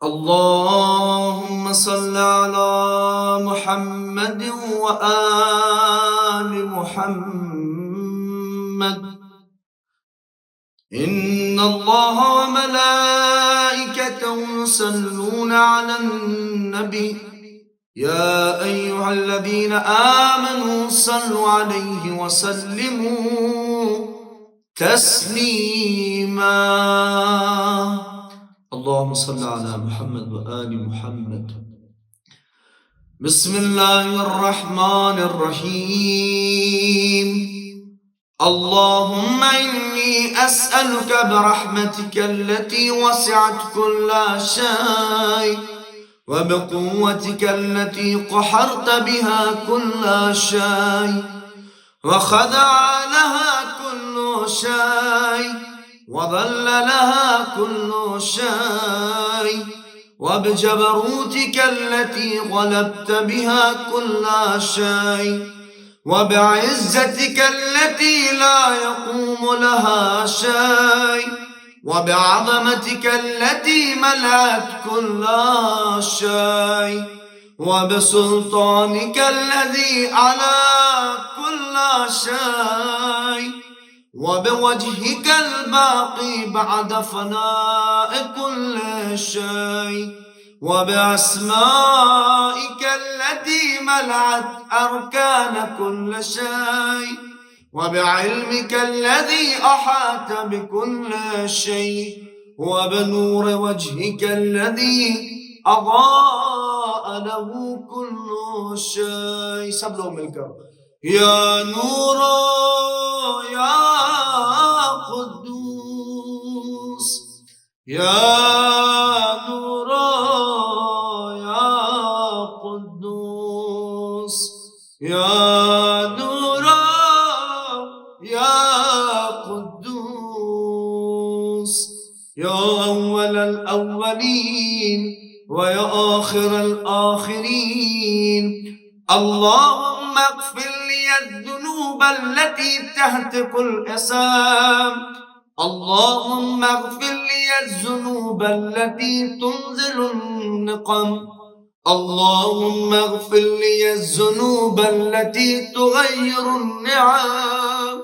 اللهم صل على محمد وآل محمد. إن الله وملائكته يصلون على النبي يا أيها الذين آمنوا صلوا عليه وسلموا تسليما. اللهم صل على محمد وآل محمد. بسم الله الرحمن الرحيم. اللهم إني أسألك برحمتك التي وسعت كل شيء وبقوتك التي قهرت بها كل شيء وخضع لها كل شيء وضل لها كل شيء وبجبروتك التي غلبت بها كل شيء وبعزتك التي لا يقوم لها شيء وبعظمتك التي ملأت كل شيء وبسلطانك الذي على كل شيء وبوجهك الباقي بعد فناء كل شيء وبأسمائك التي ملأت أركان كل شيء وبعلمك الذي أحاط بكل شيء وبنور وجهك الذي أضاء له كل شيء. سب لوگ مل کر یا نور یا قدوس یا نور یا قدوس یا نور یا قدوس یا اول الاولین ويا آخر الآخرين. اللهم اغفر لي الذنوب التي تهتك الإثام. اللهم اغفر لي الذنوب التي تنزل النقم. اللهم اغفر لي الذنوب التي تغير النعم.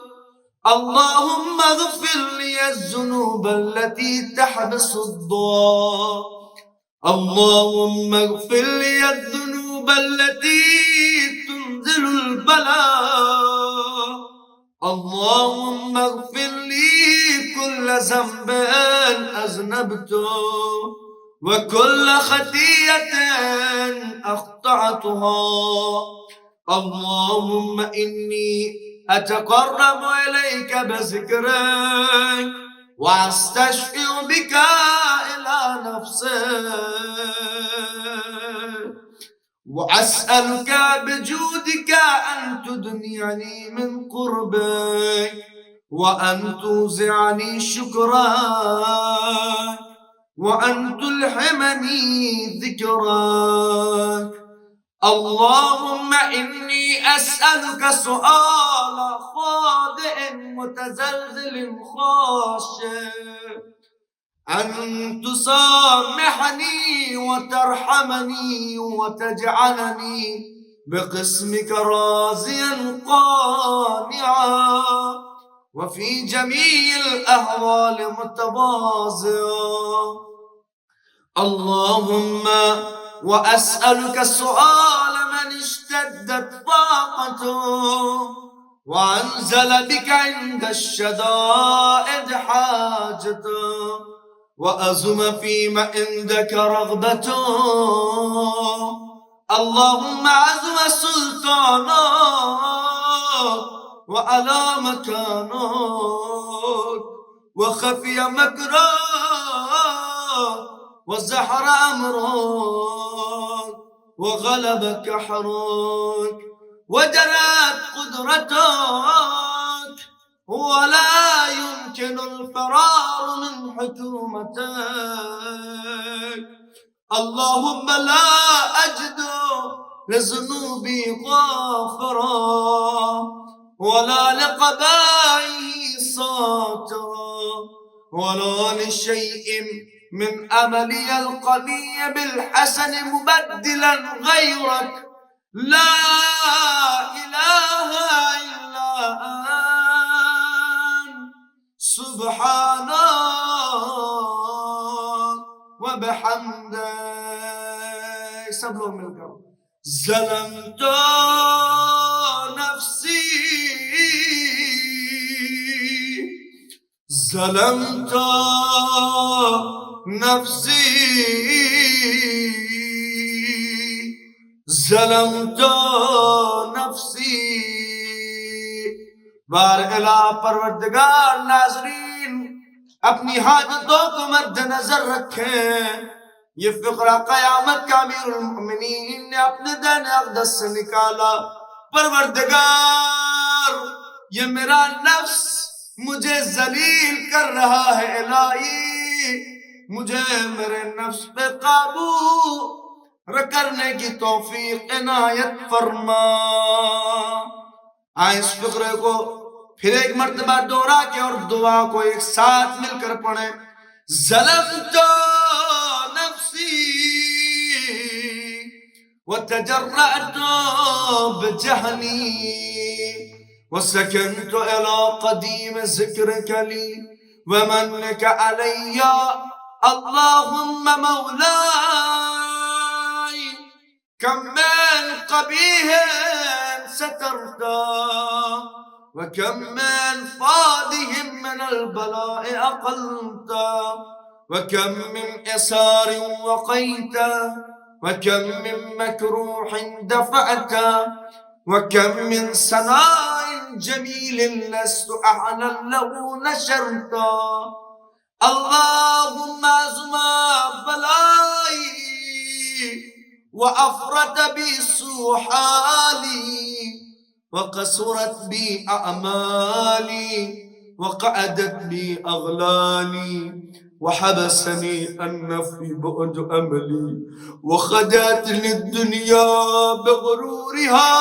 اللهم اغفر لي الذنوب التي تحبس الدعاء. اللهم اغفر لي الذنوب التي تنزل البلاء. اللهم اغفر لي كل ذنب أذنبته وكل خطيئة أخطأتها. اللهم إني أتقرب إليك بذكرك واستشفع بك إلى نفسك وأسألك بجودك أن تدنيني من قربك وأن توزعني شكرك وأن تلهمني ذكرك. اللهم إني أسألك سؤال خاضع متزلزل خاشع أن تسامحني وترحمني وتجعلني بقسمك راضيا قانعا وفي جميع الأحوال متواضعا. اللهم وأسألك السؤال من اشتدت طاقته وأنزل بك عند الشدائد حاجته وأزم فيما عندك رغبته. اللهم عزم سلطانك وعلى مكانك وخفي مكرك وزحر أمرك وغلب كحرك وجرت قدرتك ولا يمكن الفرار من حكومتك. اللهم لا أجد لذنوبي غافرا ولا لقبائه ساترا ولا لشيء من أملي القني بالحسن مبدلا غيرك لا إله إلا أنت سبحانك وبحمدك. سب لوگ مل کر ظلمت نفسی ظلمت نفسی ظلمت نفسی. بار الہ پروردگار ناظرین اپنی حاجتوں کو مد نظر رکھیں. یہ فقرہ قیامت کا امیر المؤمنین نے اپنے دین اقدس سے نکالا. پروردگار یہ میرا نفس مجھے ذلیل کر رہا ہے، الہی مجھے میرے نفس پہ قابو کرنے کی توفیق عنایت فرما. آئیں اس فقرے کو پھر ایک مرتبہ دوہرا کے اور دعا کو ایک ساتھ مل کر پڑھیں. ظلمت نفسی وتجرأت بجهلي وسكنت إلى قديم ذكرك لي ومنك علي اللهم مولاي. كم من قبيح سترت وكم من فاضح من البلاء أقلت وكم من إسار وقيت وكم من مكروح دفعت وكم من سناء جميل لست أعلى له نشرت. اللهم أزمى بلائي وأفرت بي سوء حالي وقصرت بي أعمالي وقعدت بي أغلالي وحبسني النفي بعد أملي وخدعتني الدنيا بغرورها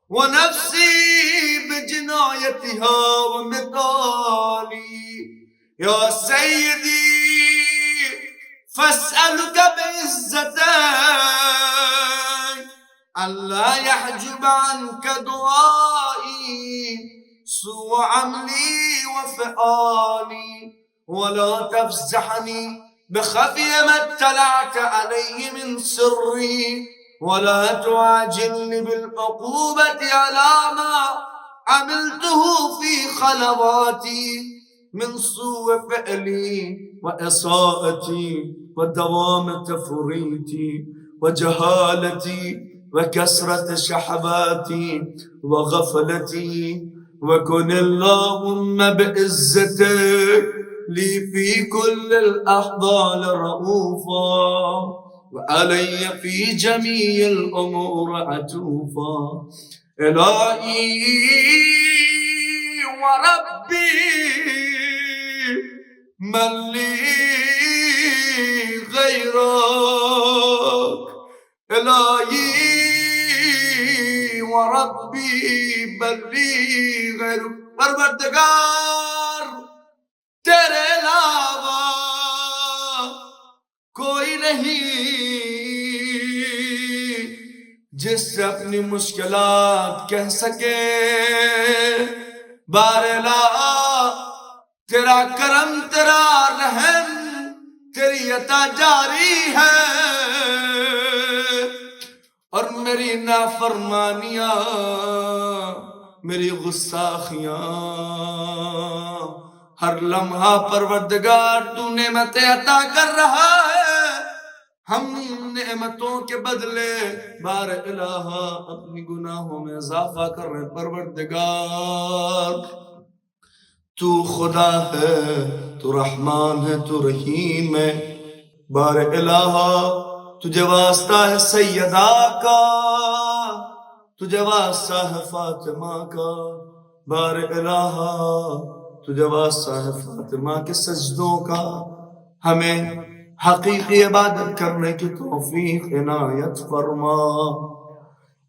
ونفسي بجنايتها ومثالي. يا سيدي فاسألك بعزتك ألا يحجب عنك دعائي سوء عملي وفعالي ولا تفزحني بخفي ما اطلعت عليه من سري ولا تعاجلني بالعقوبة على ما عملته في خلواتي من سوء فعلي وإساءتي ودوام تفريطي وجهالتي وكسرة شحباتي وغفلتي. وكن اللهم بعزتك لي في كل الأحوال رؤوفا وعلي في جميع الأمور عطوفا. إلهي وربي من لي غيرك إلهي وربي من لي غيرك. پروردگار تیرے علاوہ کوئی نہیں جس سے اپنی مشکلات کہہ سکے. بار الہ تیرا کرم تیرا رحم تیری عطا جاری ہے اور میری نافرمانیاں میری غصاخیاں ہر لمحہ پروردگار تو نعمتیں عطا کر رہا ہے. ہم نعمتوں کے بدلے بار الہ اپنی گناہوں میں اضافہ کر رہے. پروردگار تو خدا ہے، تو رحمان ہے، تو رحیم ہے. بار الہ تجھے واسطہ ہے سیدہ کا، تجھے واسطہ ہے فاطمہ کا. بار الہ تجھے واسطہ ہے فاطمہ کے سجدوں کا. ہمیں حقیقی عبادت کرنے کی توفیق عنایت فرما.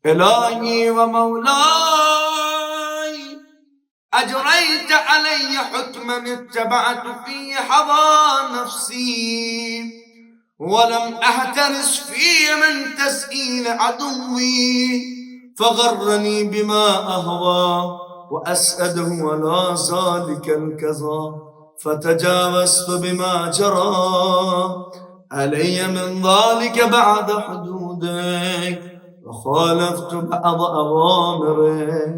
الہی و مولائی أجريت علي حكما اتبعت فيه حظى نفسي، ولم أحترس فيه من تسئيل عدوي، فغرني بما أهوى وأسأده ولا ذلك الكذا، فتجاوزت بما جرى علي من ذلك بعد حدودك، وخالفت بعض أوامرك،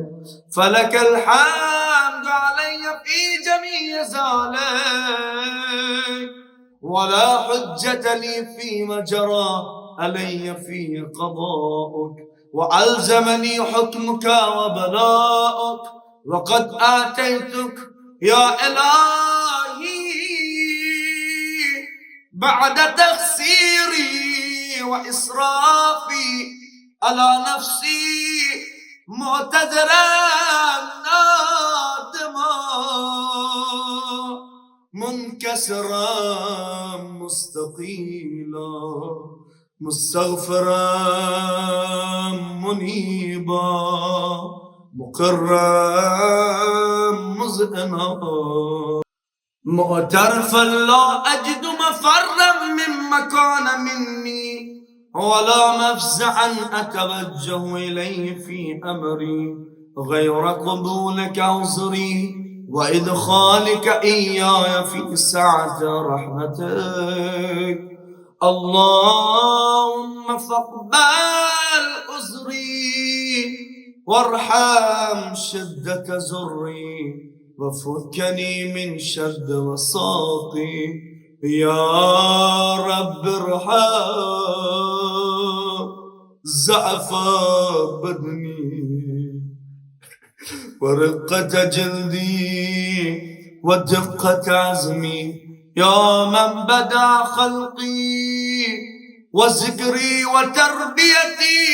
فلك الحمد علي في جميع ذلك، ولا حجة لي فيما جرى علي فيه قضاؤك، وألزمني حكمك وبلاؤك، وقد آتيتك يا إلهي بعد تقصيري وإسرافي على نفسي معتذرا نادما منكسرا مستقيلا مستغفرا منيبا مقرا مذعنا معترفا لا أجد مفرا مما كان مني، ولا مفزعا أتوجه إليه في أمري غير قبولك عذري وإدخالك إياي في سعة رحمتك. اللهم فاقبل عذري وارحم شدة زري، وفكني من شد وساقي يا رب ارحم ضعف بدني ورقة جلدي ودقة عزمي، يا من بدا خلقي وذكري وتربيتي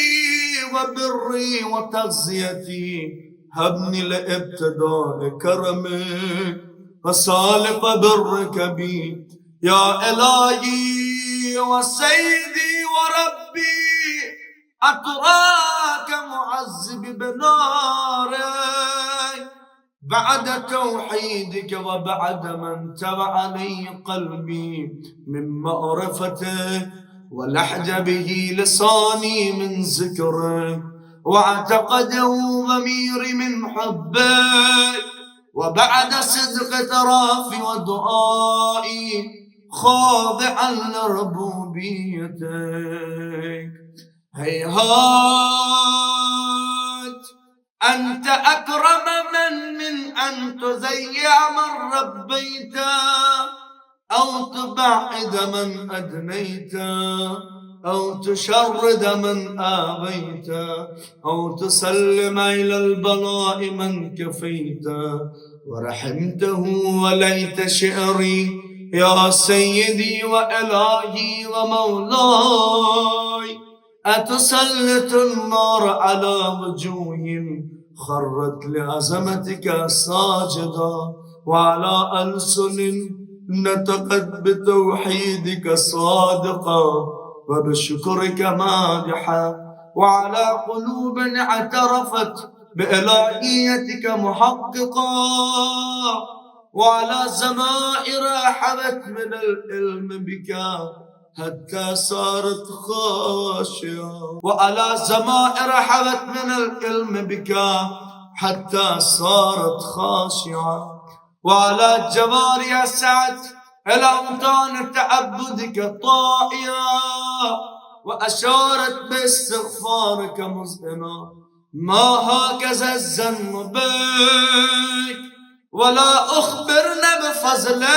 وبري وتغذيتي، هبني لابتداء كرمك وسالف برك بي يا إلهي وسيدي وربي، أتراك معذب بنارك بعد توحيدك وبعد ما انتبع لي قلبي من معرفتك ولحج به لساني من ذكرك واعتقده ضميري من حبك، وبعد صدق اعترافي ودعائي خاضعا لربوبيتك. هيهات أنت أكرم من أن تزيع من ربيت أو تبعد من أدنيت أو تشرد من آويت أو تسلم إلى البلاء من كفيت ورحمته. وليت شعري يا سيدي وإلهي ومولاي أتسلط النار على وجوه خرت لعظمتك ساجدا، وعلى ألسن نطقت بتوحيدك صادقا وبشكرك مادحا، وعلى قلوب اعترفت بإلهيتك محققا، وعلى زمائر حبت من العلم بك حتى صارت خاشعة، وعلى زمائر حبت من العلم بك حتى صارت خاشعة، وعلى جوارح سعت إلى أوطان تعبدك طائعة، وأشارت باستغفارك مذعنا. ما هكذا الظن بك ولا أخبرنا بفضلك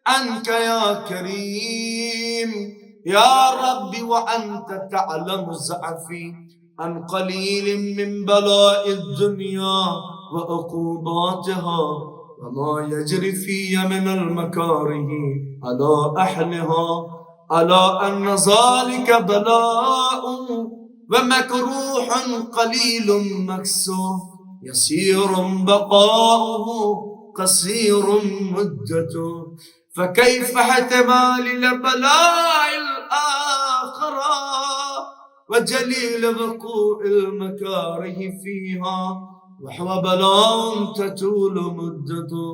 عنك يا كريم يا ربي، وأنت تعلم ضعفي عن قليل من بلاء الدنيا وعقوباتها، وما يجري في من المكاره على أهلها، على أن ذلك بلاء ومكروح قليل مكسور يسير بقاؤه قصير مدته، فكيف احتمال لبلاء الآخرة وجليل وقوع المكاره فيها وهو بلاء تطول مدته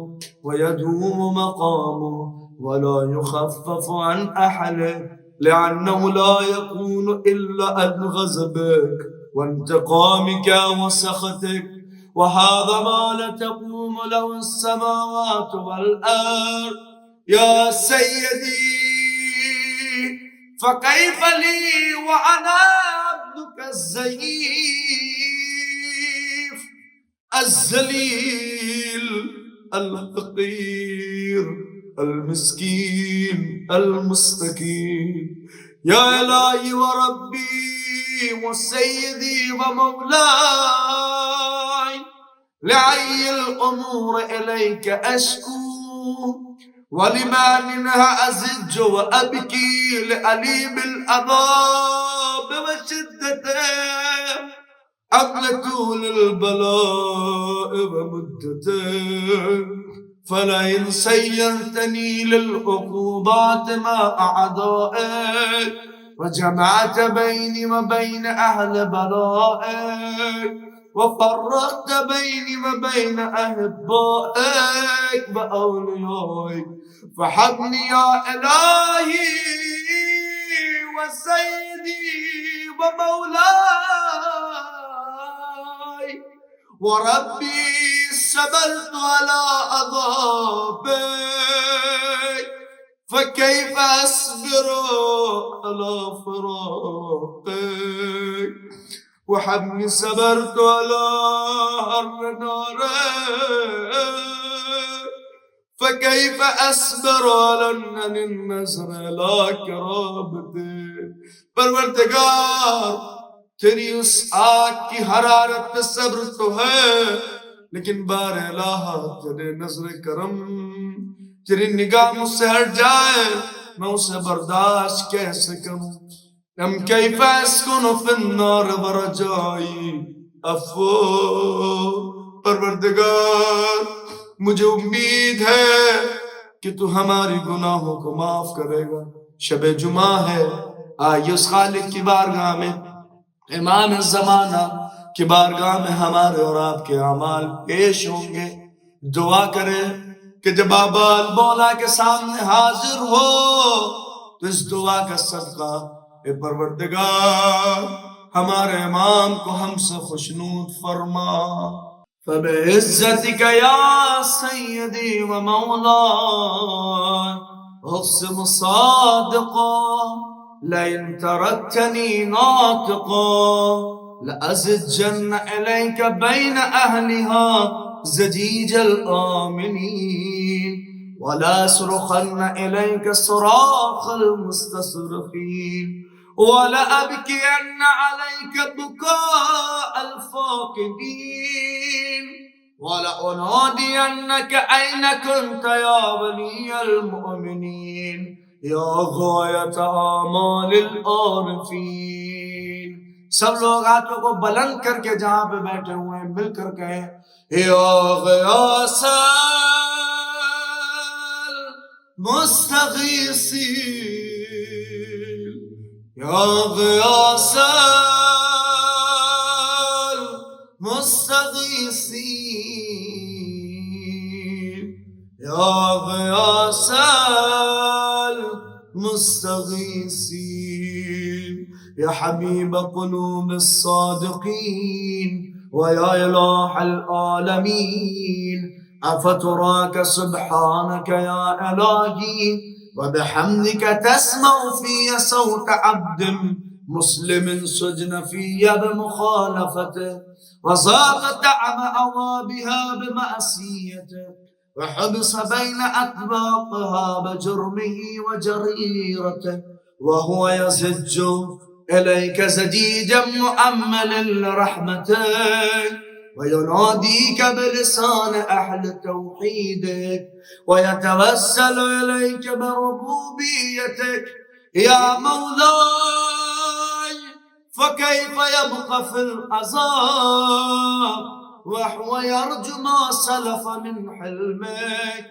ويدوم مقامه ولا يخفف عن أحد، لأنه لا يكون إلا عن غضبك وانتقامك وسخطك، وهذا ما لا تقوم له السماوات والأرض. يا سيدي، فكيف لي وأنا عبدك الضعيف الذليل الفقير المسكين المستكين؟ يا إلهي وربي وسيدي ومولاي، لعي الأمور إليك أشكو، ولما منها أزج وأبكي لأليم العذاب وشدته قبل طول البلاء ومدته. فلئن سيرتني للعقوبات مع أعدائك وجمعت بيني وبين أهل بلائك وفرقت بيني وبين أحبائك وأوليائك، فحبني يا إلهي وسيدي ومولاي وربي، صبرت على عذابك، فكيف أصبر على فراقك؟ وحبني صبرت على حر نارك، فكيف أصبر على النظر إلى كرامتك؟ پروردگار، تیری اس آگ کی حرارت پہ صبر تو ہے، لیکن بار الہ تیرے نظر کرم، تیری نگاہ مجھ سے ہٹ جائے، میں اسے برداشت کیسے کروں؟ ام کیف اسکن فی النار ورجائی افو، پروردگار مجھے امید ہے کہ تو ہماری گناہوں کو معاف کرے گا۔ شب جمعہ ہے، آئیے اس خالق کی بارگاہ میں، امام الزمانہ کی بارگاہ میں ہمارے اور آپ کے اعمال پیش ہوں گے۔ دعا کرے کہ جب بابا المولا کے سامنے حاضر ہو تو اس دعا کا صدقہ، اے پروردگار ہمارے امام کو ہم سے خوشنود فرما۔ فبعزتك يا سيدي ومولاي اقسم صادقا، لئن تركتني ناطقا لأزجن إليك بين أهلها زجيج الآمنين، ولا أصرخن إليك صراخ المستصرخين، ولأبكين عليك بكاء الفاقدين، ولأنادينك أين كنت يا ولي المؤمنين، يا غاية آمال العارفين۔ سب لوگ ہاتھوں کو بلند کر کے جہاں پہ بیٹھے ہوئے ہیں مل کر کہیں، یا غیاث المستغیثین، یا غیاث المستغیثین، یا غیاث المستغیثین، یا حبیب قلوب الصادقین، ویا الہ العالمین، افتراک سبحانک یا الہی وبحمدك تسمع في صوت عبد مسلم سجن في بمخالفته، وذاق طعم عذابها بمعصيته، وحبس بين أطباقها بجرمه وجريرته، وهو يزج إليك زجيجا مؤملا لرحمتك، ويناديك بلسان أهل توحيدك، ويتوسل إليك بربوبيتك. يا مولاي، فكيف يبقى في العذاب وهو يرجو ما سلف من حلمك؟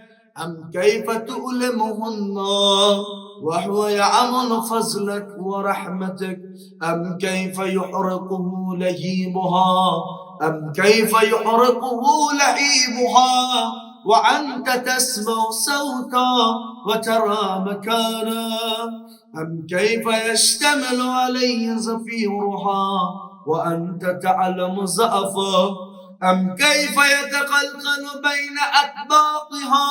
أم كيف تؤلمه النار وهو يعمل فضلك ورحمتك؟ أم كيف يحرقه لهيبها أم كيف يحرقه لهيبها وأنت تسمع صوتا وترى مكانا؟ أم كيف يشتمل عليه زفيرها وأنت تعلم زأفا؟ أم كيف يتقلقل بين أطباقها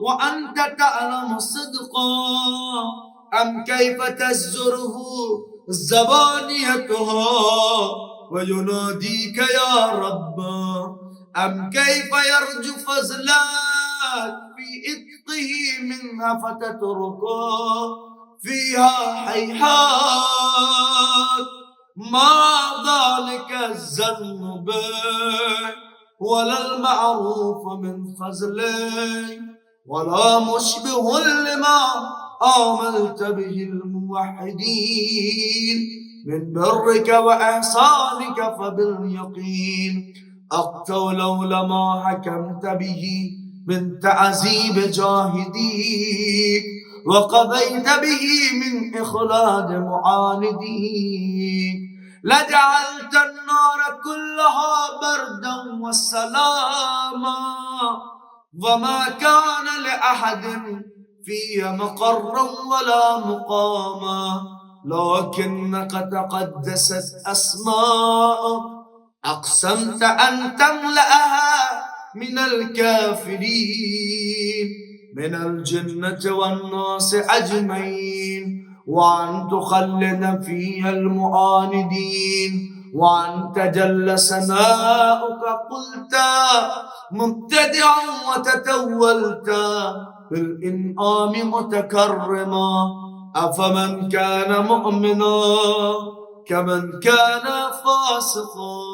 وأنت تعلم صدقا؟ أم كيف تزجره زبانيتها ويناديك يا رب؟ أم كيف يرجو فضلك في إتقه منها فتتركه فيها حيحات؟ ما ذلك الذنب ولا المعروف من فضلك ولا مشبه لما آملت به الموحدين من برك وإحسانك فباليقين أقتل لولا ما حكمت به من تعذيب جاهديك وقضيت به من إخلاد معانديك لجعلت النار كلها بردا وسلاما وما كان لأحد فيها مقرا ولا مقاما لكنك تقدست أسماءك أقسمت أن تملأها من الكافرين من الجنة والناس أجمعين وأن تخلد فيها المعاندين وأن تجل سماؤك قلت مبتدعا وتتولت بالإنعام متكرما أفمن كان مؤمنا كمن كان فاسقا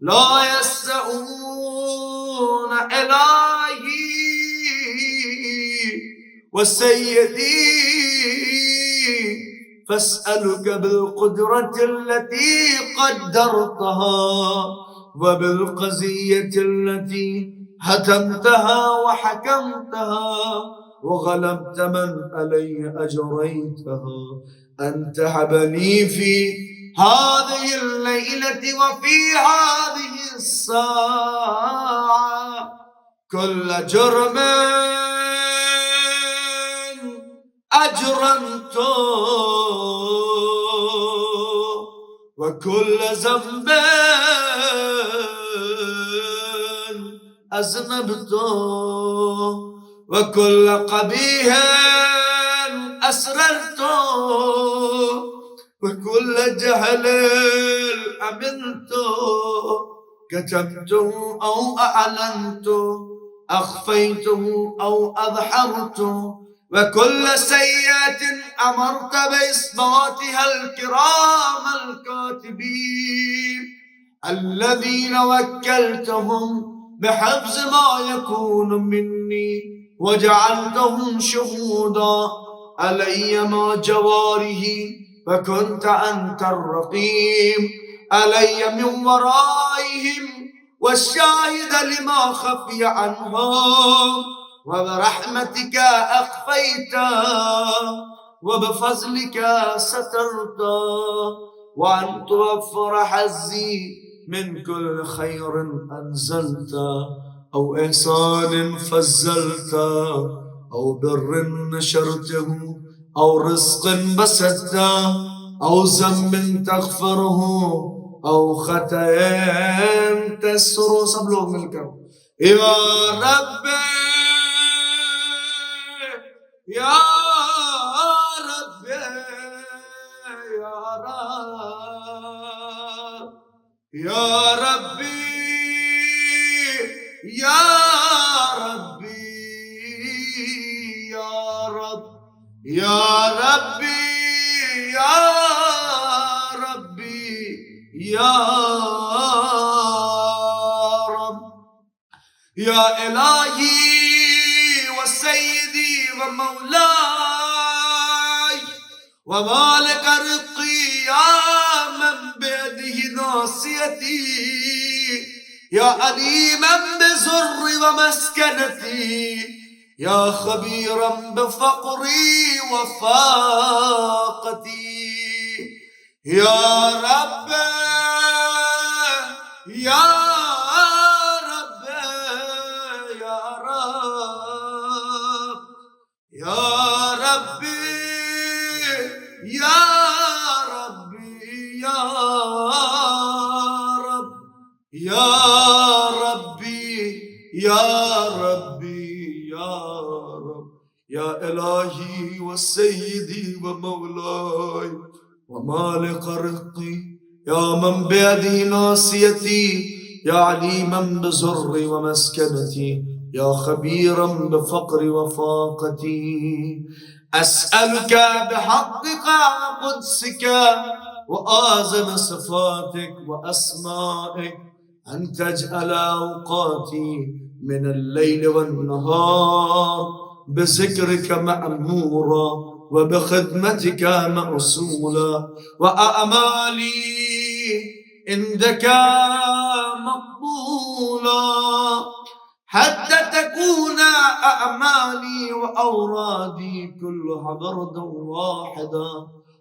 لا يستعون إلهي وسيدي فاسألك بالقدرة التي قدرتها وبالقضية التي هتمتها وحكمتها وغلبت من علي أجريتها أن تهبني في هذه الليلة وفي هذه الساعة كل جرم أجرمته وكل ذنب أذنبته وكل قبيح أسررته وكل جهل أمنته كتمته أو أعلنته أخفيته أو أظهرته وكل سيئة أمرت بإثباتها الكرام الكاتبين الذين وكلتهم بحفظ ما يكون مني وجعلتهم شهودا علي مع جواره فكنت أنت الرقيب علي من ورائهم والشاهد لما خفي عنهم وبرحمتك أخفيت وبفضلك سترت وأن توفر حظي من كل خير أنزلت أو إحسان فزلت أو بر نشرته أو رزق بسطت أو ذنب تغفره أو خطأ تستر. سب لوگ مل کر یا رب یا رب یا رب یا ربی یا ربی یا رب یا ربی یا ربی یا رب یا الہی وسيدي ومولاي ومالك رزقي يا من بيده ناصيتي يا عليما بزر ومسكنتي يا خبيرا بفقري وفاقتي يا رب یا رب یا رب یا ربی یا ربی یا رب یا ربی یا ربی یا رب یا الہی و سیدی و مولائی و مالک رزقی یا من بیدی ناصیتی یا علیما بزر و مسکنتی یا خبیرا بفقر و فاقتی أسألك بحقك وقدسك وآزم صفاتك وأسمائك أن تجعل أوقاتي من الليل والنهار بذكرك مأمورا وبخدمتك مأصولا وأعمالي عندك مقبولا حتى تكون أعمالي وأورادي كلها بردا واحدا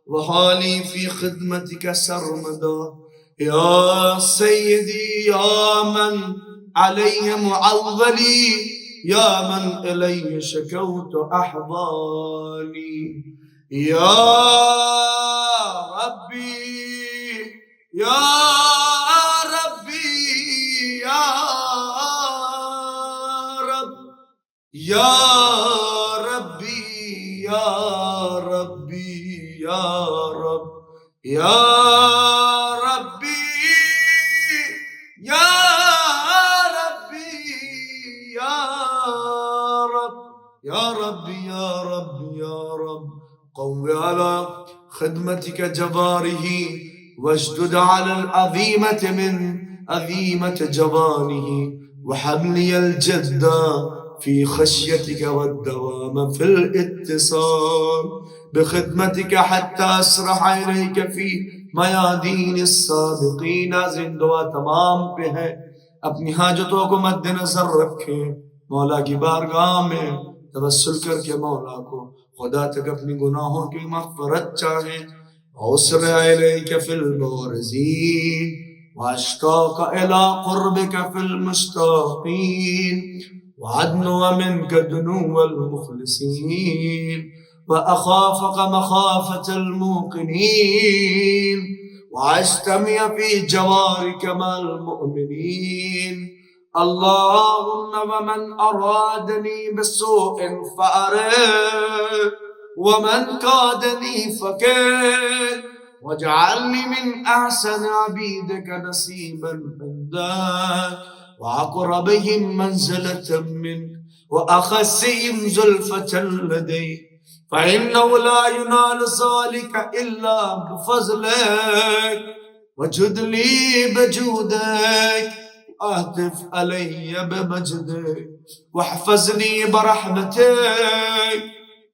وحالي في خدمتك سرمدا يا سيدي يا من علي معولي يا من إليه شكوت أحوالي يا ربي يا ربي يا یا ربی یا ربی یا رب یا ربی یا ربی یا رب یا ربی یا رب یا رب قو على خدمتك جباره واشدد على العظيمة من عظيمة جبانه وحملي الجد في خشيتك والدوام في الاتصال بخدمتك حتى أسرح إليك في میادین السابقین. ناظرین دعا تمام پہ ہے، اپنی حاجتوں کو مد نظر رکھیں، مولا کی بارگاہ میں توسل کر کے مولا کو خدا تک اپنی گناہوں کی مغفرت چاہیں. اسرع إليك في البارزين واشتاق إلى قربك في المشتاقين وأدنو منك دنو المخلصين وأخافك مخافة الموقنين وأجتمع في جوارك مع المؤمنين. اللهم ومن أرادني بسوء فأرد ومن كادني فكيد واجعلني من أحسن عبيدك نصيبا عندك وأقربهم منزلة منك وأخسهم زلفة لديك، فإنه لا ينال ذلك إلا بفضلك. وجد لي بجودك واهتف علي بمجدك واحفظني برحمتك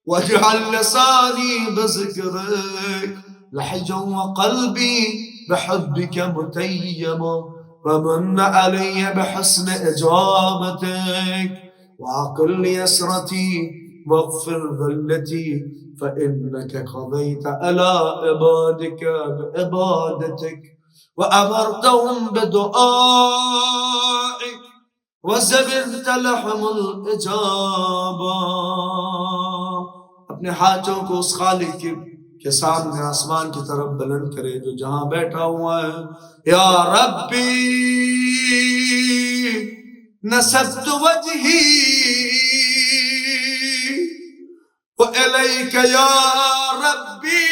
واجعل لساني بذكرك لحجا وقلبي بحبك متيما، ومن علي بحسن إجابتك وعقل يسرتي واغفر ذلتي، فإنك قضيت على عبادك بعبادتك وأمرتهم بدعائك وزبرت لهم الإجابة. اپنے ہاتھوں کو اس خالق کے سامنے آسمان کی طرف بلند کرے جو جہاں بیٹھا ہوا ہے. یا ربی نسبت وجہی وإلیک یا ربی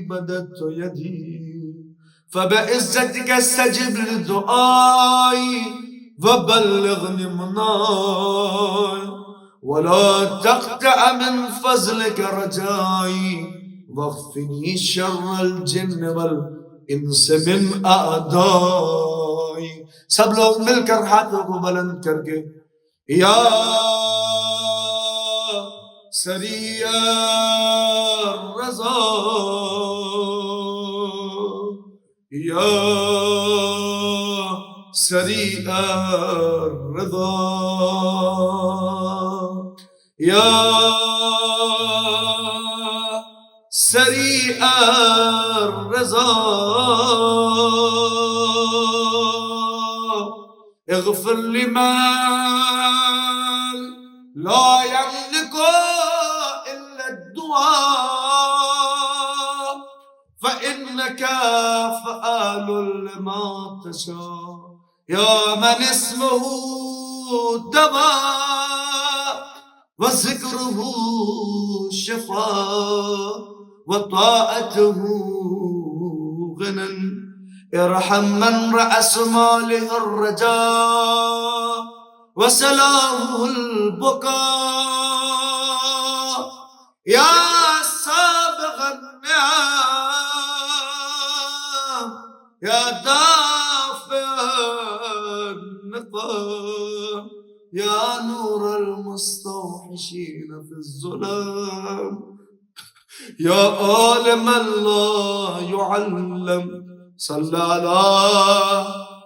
بددت یدی فبعزتك استجب لدعائي وبلغني مناي ولا تقطع من فضلك رجائي واغفني شر الجن والانس من اعدائي. سب لوگ مل کر ہاتھوں کو بلند کر کے یا سریع الرضا یا سریع الرضا یا سریع الرضا اغفر لمن لا يملك إلا الدعاء فإنك فعال لما تشاء يا من اسمه دواء وذكره شفاء وطاعته غنى ارحم من رأس ماله الرجاء وسلامه البكاء يا سابغ النعم يا دافع النقم يا نور المستوحشين في الظلام يا عالما لا يعلم صل على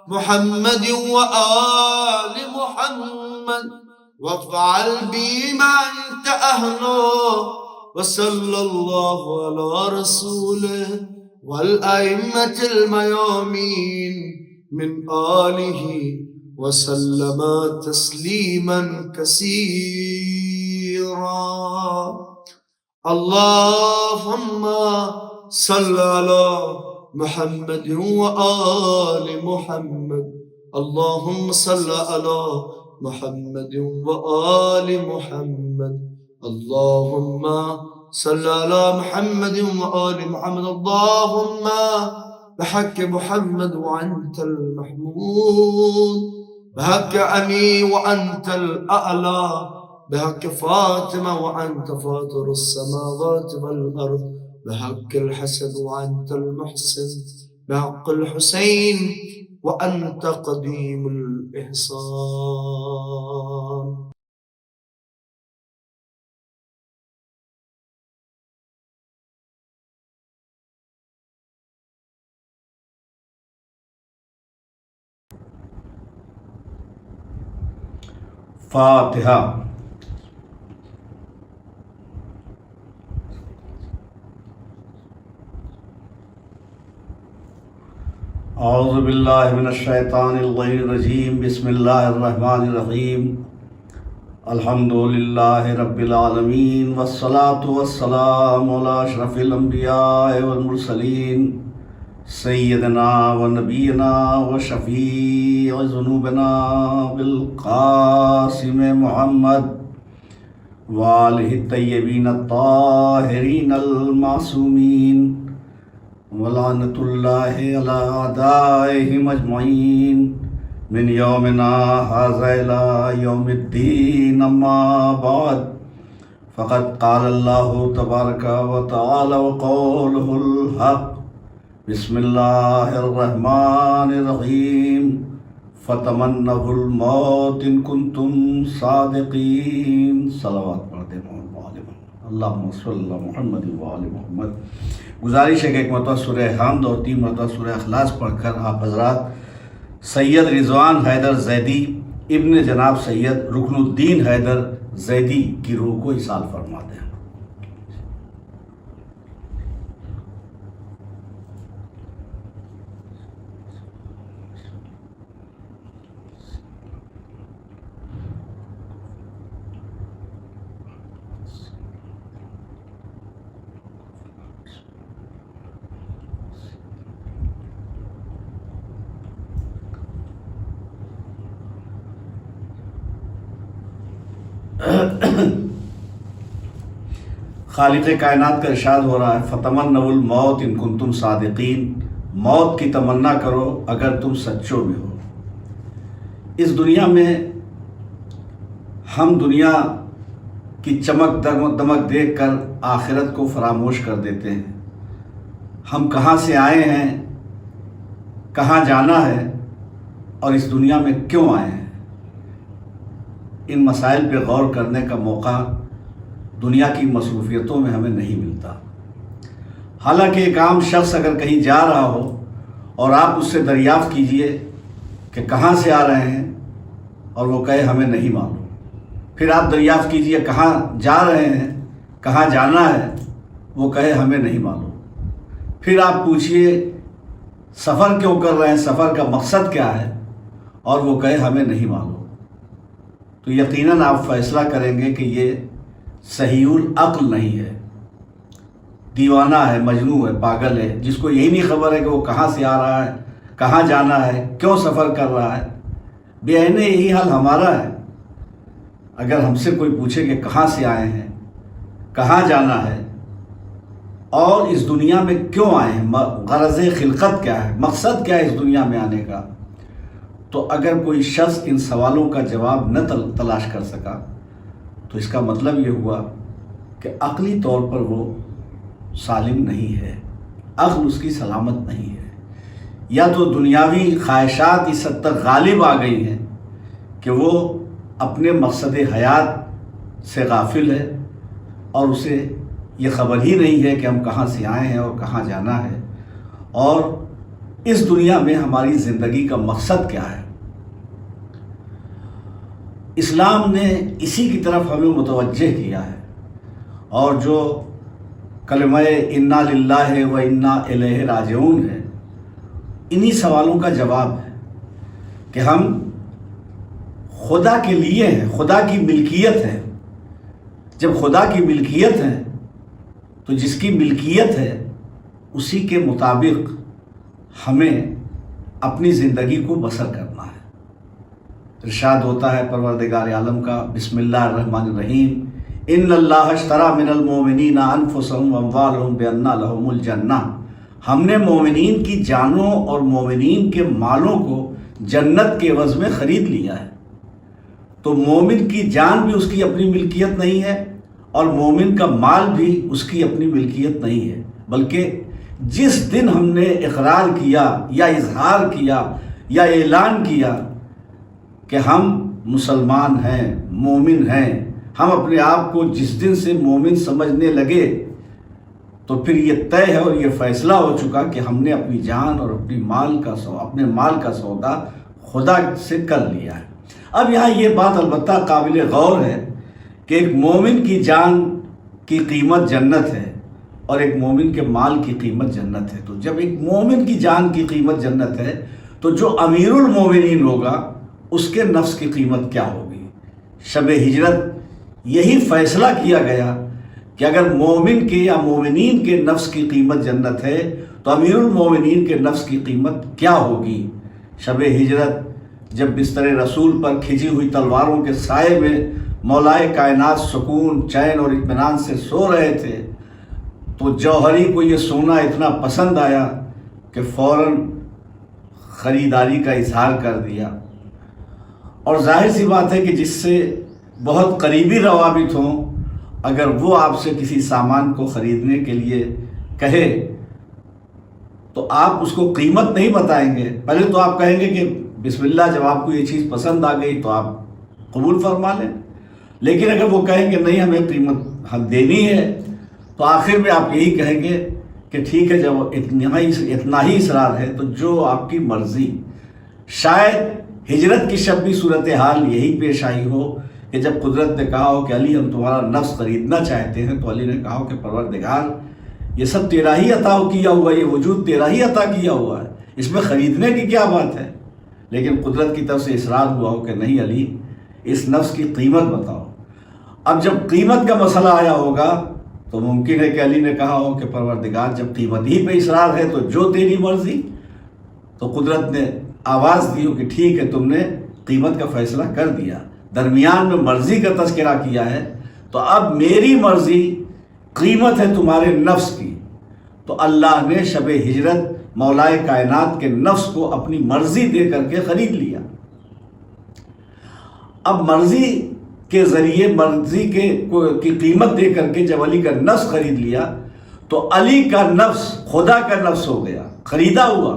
محمد وآل محمد وافعل بما أنت أهله وصلى الله على رسوله والأئمة الميامين من آله وسلم تسليما كثيرا اللهم صل على محمد وآل محمد اللهم صل على محمد وآل محمد اللهم صل على محمد وآل محمد اللهم بحق محمد وأنت المحمود بحق علي وأنت الأعلى بحق فاطمة وأنت فاطر السماوات والأرض بحق الحسن وأنت المحسن بحق الحسين وأنت قديم الإحسان. فاتحة. اعوذ باللہ من الشیطان الرجیم بسم اللہ الرحمن الرحیم الحمد للہ رب العالمین والصلاة والسلام علی اشرف الانبیاء والمرسلین سیدنا و نبینا و شفیع ذنوبنا بالقاسم محمد وآلہ الطیبین الطاہرین المعصومین ولعنت اللہ علی اعدائہم اجمعین من یومنا ھذا الی یوم الدین اما بعد فقد قال اللہ تبارک و تعالی وقولہ الحق بسم اللہ الرحمن الرحیم فتمنوا الموت ان کنتم صادقین. صلوات پڑھتے ہیں اللہم صلی اللہ محمد وآل محمد. گزارش ہے کہ ایک مرتبہ سورہ حمد اور 3 مرتبہ سورہ اخلاص پڑھ کر آپ حضرات سید رضوان حیدر زیدی ابن جناب سید رکن الدین حیدر زیدی کی روح کو ایصال فرما دیں. خالق کائنات کا ارشاد ہو رہا ہے فتمنوا الموت ان کنتم صادقین. موت کی تمنا کرو اگر تم سچوں میں ہو. اس دنیا میں ہم دنیا کی چمک دمک دیکھ کر آخرت کو فراموش کر دیتے ہیں. ہم کہاں سے آئے ہیں, کہاں جانا ہے اور اس دنیا میں کیوں آئے ہیں, ان مسائل پہ غور کرنے کا موقع دنیا کی مصروفیتوں میں ہمیں نہیں ملتا. حالانکہ ایک عام شخص اگر کہیں جا رہا ہو اور آپ اس سے دریافت کیجئے کہ کہاں سے آ رہے ہیں اور وہ کہے ہمیں نہیں معلوم, پھر آپ دریافت کیجئے کہاں جا رہے ہیں, کہاں جانا ہے, وہ کہے ہمیں نہیں معلوم, پھر آپ پوچھئے سفر کیوں کر رہے ہیں, سفر کا مقصد کیا ہے, اور وہ کہے ہمیں نہیں معلوم، تو یقیناً آپ فیصلہ کریں گے کہ یہ صحیح العقل نہیں ہے، دیوانہ ہے، مجنون ہے، پاگل ہے، جس کو یہی نہیں خبر ہے کہ وہ کہاں سے آ رہا ہے، کہاں جانا ہے، کیوں سفر کر رہا ہے۔ بے عینی یہی حال ہمارا ہے۔ اگر ہم سے کوئی پوچھے کہ کہاں سے آئے ہیں، کہاں جانا ہے، اور اس دنیا میں کیوں آئے ہیں، غرض خلقت کیا ہے، مقصد کیا ہے اس دنیا میں آنے کا، تو اگر کوئی شخص ان سوالوں کا جواب نہ تلاش کر سکا تو اس کا مطلب یہ ہوا کہ عقلی طور پر وہ سالم نہیں ہے، عقل اس کی سلامت نہیں ہے، یا تو دنیاوی خواہشات اس حد تک غالب آ گئی ہیں کہ وہ اپنے مقصد حیات سے غافل ہے اور اسے یہ خبر ہی نہیں ہے کہ ہم کہاں سے آئے ہیں اور کہاں جانا ہے، اور اس دنیا میں ہماری زندگی کا مقصد کیا ہے۔ اسلام نے اسی کی طرف ہمیں متوجہ کیا ہے، اور جو کلمہ انا للہ و انا الیہ راجعون ہے، انہی سوالوں کا جواب ہے کہ ہم خدا کے لیے ہیں، خدا کی ملکیت ہے۔ جب خدا کی ملکیت ہے تو جس کی ملکیت ہے اسی کے مطابق ہمیں اپنی زندگی کو بسر کرنا ہے۔ ارشاد ہوتا ہے پروردگار عالم کا، بسم اللہ الرحمن الرحیم، ان اللہ اشتری من المؤمنین انفسهم واموالهم بان لهم الجنہ، ہم نے مومنین کی جانوں اور مومنین کے مالوں کو جنت کے عوض میں خرید لیا ہے۔ تو مومن کی جان بھی اس کی اپنی ملکیت نہیں ہے، اور مومن کا مال بھی اس کی اپنی ملکیت نہیں ہے، بلکہ جس دن ہم نے اقرار کیا یا اظہار کیا یا اعلان کیا کہ ہم مسلمان ہیں، مومن ہیں، ہم اپنے آپ کو جس دن سے مومن سمجھنے لگے، تو پھر یہ طے ہے اور یہ فیصلہ ہو چکا کہ ہم نے اپنی جان اور اپنے مال کا سودا خدا سے کر لیا ہے۔ اب یہاں یہ بات البتہ قابل غور ہے کہ ایک مومن کی جان کی قیمت جنت ہے اور ایک مومن کے مال کی قیمت جنت ہے۔ تو جب ایک مومن کی جان کی قیمت جنت ہے تو جو امیر المومنین ہوگا اس کے نفس کی قیمت کیا ہوگی؟ شب ہجرت یہی فیصلہ کیا گیا کہ اگر مومن کے یا مومنین کے نفس کی قیمت جنت ہے تو امیر المومنین کے نفس کی قیمت کیا ہوگی؟ شب ہجرت جب بستر رسول پر کھچی ہوئی تلواروں کے سائے میں مولائے کائنات سکون، چین اور اطمینان سے سو رہے تھے، تو جوہری کو یہ سونا اتنا پسند آیا کہ فوراً خریداری کا اظہار کر دیا۔ اور ظاہر سی بات ہے کہ جس سے بہت قریبی روابط ہوں، اگر وہ آپ سے کسی سامان کو خریدنے کے لیے کہے تو آپ اس کو قیمت نہیں بتائیں گے، پہلے تو آپ کہیں گے کہ بسم اللہ، جب آپ کو یہ چیز پسند آ گئی تو آپ قبول فرما لیں۔ لیکن اگر وہ کہیں کہ نہیں ہمیں قیمت دینی ہے، تو آخر میں آپ یہی کہیں گے کہ ٹھیک ہے، جب اتنا ہی اصرار ہے تو جو آپ کی مرضی۔ شاید ہجرت کی شب بھی صورتحال یہی پیش آئی ہو کہ جب قدرت نے کہا ہو کہ علی ہم تمہارا نفس خریدنا چاہتے ہیں، تو علی نے کہا ہو کہ پروردگار یہ سب تیرا ہی عطا کیا ہوا، یہ وجود تیرا ہی عطا کیا ہوا ہے، اس میں خریدنے کی کیا بات ہے؟ لیکن قدرت کی طرف سے اصرار ہوا ہو کہ نہیں علی، اس نفس کی قیمت بتاؤ۔ اب جب قیمت کا مسئلہ آیا ہوگا تو ممکن ہے کہ علی نے کہا ہو کہ پروردگار جب قیمت ہی پہ اصرار ہے تو جو تیری مرضی۔ تو قدرت نے آواز دی ہو کہ ٹھیک ہے، تم نے قیمت کا فیصلہ کر دیا، درمیان میں مرضی کا تذکرہ کیا ہے، تو اب میری مرضی قیمت ہے تمہارے نفس کی۔ تو اللہ نے شب ہجرت مولائے کائنات کے نفس کو اپنی مرضی دے کر کے خرید لیا۔ اب مرضی کے ذریعے مرضی کی قیمت دے کر کے جب علی کا نفس خرید لیا تو علی کا نفس خدا کا نفس ہو گیا، خریدا ہوا،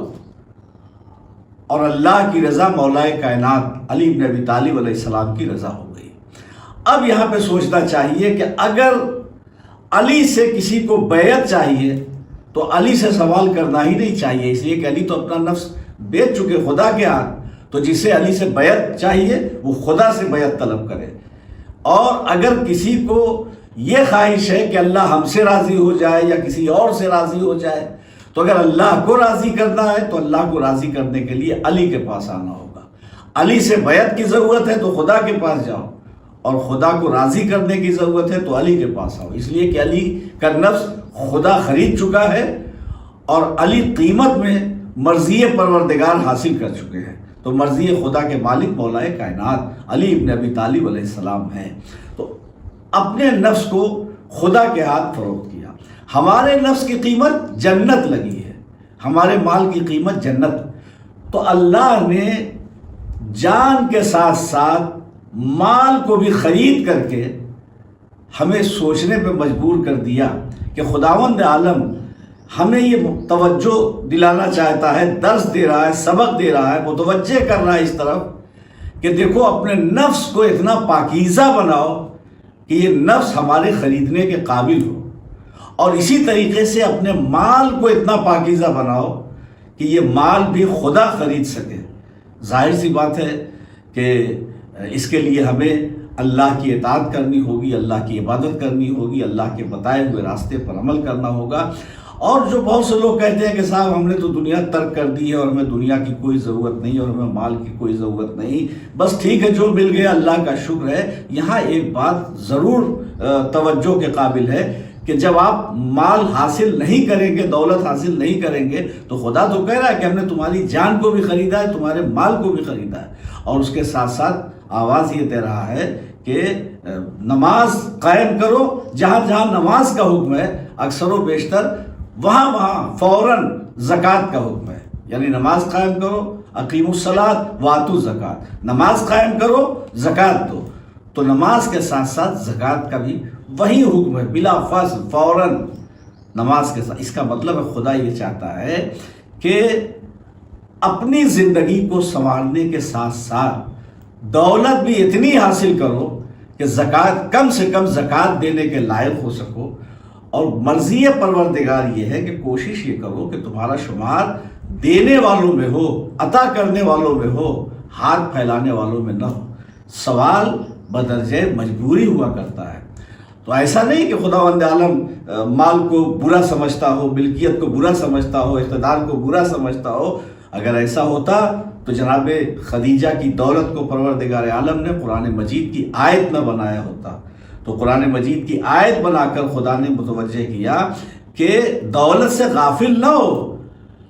اور اللہ کی رضا مولائے کائنات علی بن ابی طالب علیہ السلام کی رضا ہو گئی۔ اب یہاں پہ سوچنا چاہیے کہ اگر علی سے کسی کو بیعت چاہیے تو علی سے سوال کرنا ہی نہیں چاہیے، اس لیے کہ علی تو اپنا نفس بیچ چکے خدا کے ہاتھ، تو جسے علی سے بیعت چاہیے وہ خدا سے بیعت طلب کرے۔ اور اگر کسی کو یہ خواہش ہے کہ اللہ ہم سے راضی ہو جائے یا کسی اور سے راضی ہو جائے، تو اگر اللہ کو راضی کرنا ہے تو اللہ کو راضی کرنے کے لیے علی کے پاس آنا ہوگا۔ علی سے بیعت کی ضرورت ہے تو خدا کے پاس جاؤ، اور خدا کو راضی کرنے کی ضرورت ہے تو علی کے پاس آؤ، اس لیے کہ علی کا نفس خدا خرید چکا ہے اور علی قیمت میں مرضی پروردگار حاصل کر چکے ہیں۔ تو مرضی خدا کے مالک مولا کائنات علی ابن ابی طالب علیہ السلام ہیں۔ تو اپنے نفس کو خدا کے ہاتھ فروخت کیا۔ ہمارے نفس کی قیمت جنت لگی ہے، ہمارے مال کی قیمت جنت، تو اللہ نے جان کے ساتھ ساتھ مال کو بھی خرید کر کے ہمیں سوچنے پہ مجبور کر دیا کہ خداوند عالم ہمیں یہ توجہ دلانا چاہتا ہے، درس دے رہا ہے، سبق دے رہا ہے، متوجہ کر رہا ہے اس طرف کہ دیکھو اپنے نفس کو اتنا پاکیزہ بناؤ کہ یہ نفس ہمارے خریدنے کے قابل ہو، اور اسی طریقے سے اپنے مال کو اتنا پاکیزہ بناؤ کہ یہ مال بھی خدا خرید سکے۔ ظاہر سی بات ہے کہ اس کے لیے ہمیں اللہ کی اطاعت کرنی ہوگی، اللہ کی عبادت کرنی ہوگی، اللہ کے بتائے ہوئے راستے پر عمل کرنا ہوگا۔ اور جو بہت سے لوگ کہتے ہیں کہ صاحب ہم نے تو دنیا ترک کر دی ہے اور ہمیں دنیا کی کوئی ضرورت نہیں اور ہمیں مال کی کوئی ضرورت نہیں، بس ٹھیک ہے جو مل گیا اللہ کا شکر ہے۔ یہاں ایک بات ضرور توجہ کے قابل ہے کہ جب آپ مال حاصل نہیں کریں گے، دولت حاصل نہیں کریں گے، تو خدا تو کہہ رہا ہے کہ ہم نے تمہاری جان کو بھی خریدا ہے، تمہارے مال کو بھی خریدا ہے، اور اس کے ساتھ ساتھ آواز یہ دے رہا ہے کہ نماز قائم کرو، جہاں جہاں نماز کا حکم ہے اکثر و بیشتر وہاں فوراً زکوٰۃ کا حکم ہے، یعنی نماز قائم کرو، اقیموا الصلاۃ وآتوا الزکاۃ، نماز قائم کرو زکوٰۃ دو، تو نماز کے ساتھ ساتھ زکوٰۃ کا بھی وہی حکم ہے، بلا فاصل فوراً نماز کے ساتھ۔ اس کا مطلب ہے خدا یہ چاہتا ہے کہ اپنی زندگی کو سنوارنے کے ساتھ ساتھ دولت بھی اتنی حاصل کرو کہ زکوٰۃ کم سے کم زکوٰۃ دینے کے لائق ہو سکو، اور مرضی پروردگار یہ ہے کہ کوشش یہ کرو کہ تمہارا شمار دینے والوں میں ہو، عطا کرنے والوں میں ہو، ہاتھ پھیلانے والوں میں نہ ہو۔ سوال بدرجہ مجبوری ہوا کرتا ہے، تو ایسا نہیں کہ خداوند عالم مال کو برا سمجھتا ہو، ملکیت کو برا سمجھتا ہو، اقتدار کو برا سمجھتا ہو۔ اگر ایسا ہوتا تو جناب خدیجہ کی دولت کو پروردگار عالم نے قرآن مجید کی آیت نہ بنایا ہوتا، تو قرآن مجید کی آیت بنا کر خدا نے متوجہ کیا کہ دولت سے غافل نہ ہو،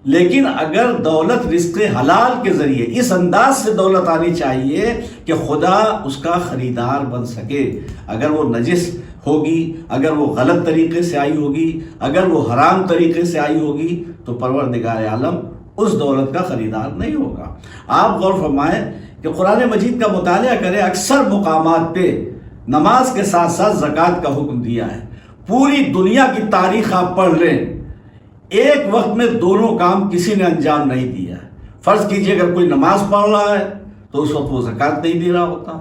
لیکن اگر دولت رزق حلال کے ذریعے اس انداز سے دولت آنی چاہیے کہ خدا اس کا خریدار بن سکے۔ اگر وہ نجس ہوگی، اگر وہ غلط طریقے سے آئی ہوگی، اگر وہ حرام طریقے سے آئی ہوگی، تو پروردگار عالم اس دولت کا خریدار نہیں ہوگا۔ آپ غور فرمائیں کہ قرآن مجید کا مطالعہ کریں، اکثر مقامات پہ نماز کے ساتھ ساتھ زکوٰۃ کا حکم دیا ہے۔ پوری دنیا کی تاریخ آپ پڑھ لیں، ایک وقت میں دونوں کام کسی نے انجام نہیں دیا ہے۔ فرض کیجئے اگر کوئی نماز پڑھ رہا ہے تو اس وقت وہ زکوٰۃ نہیں دے رہا ہوتا،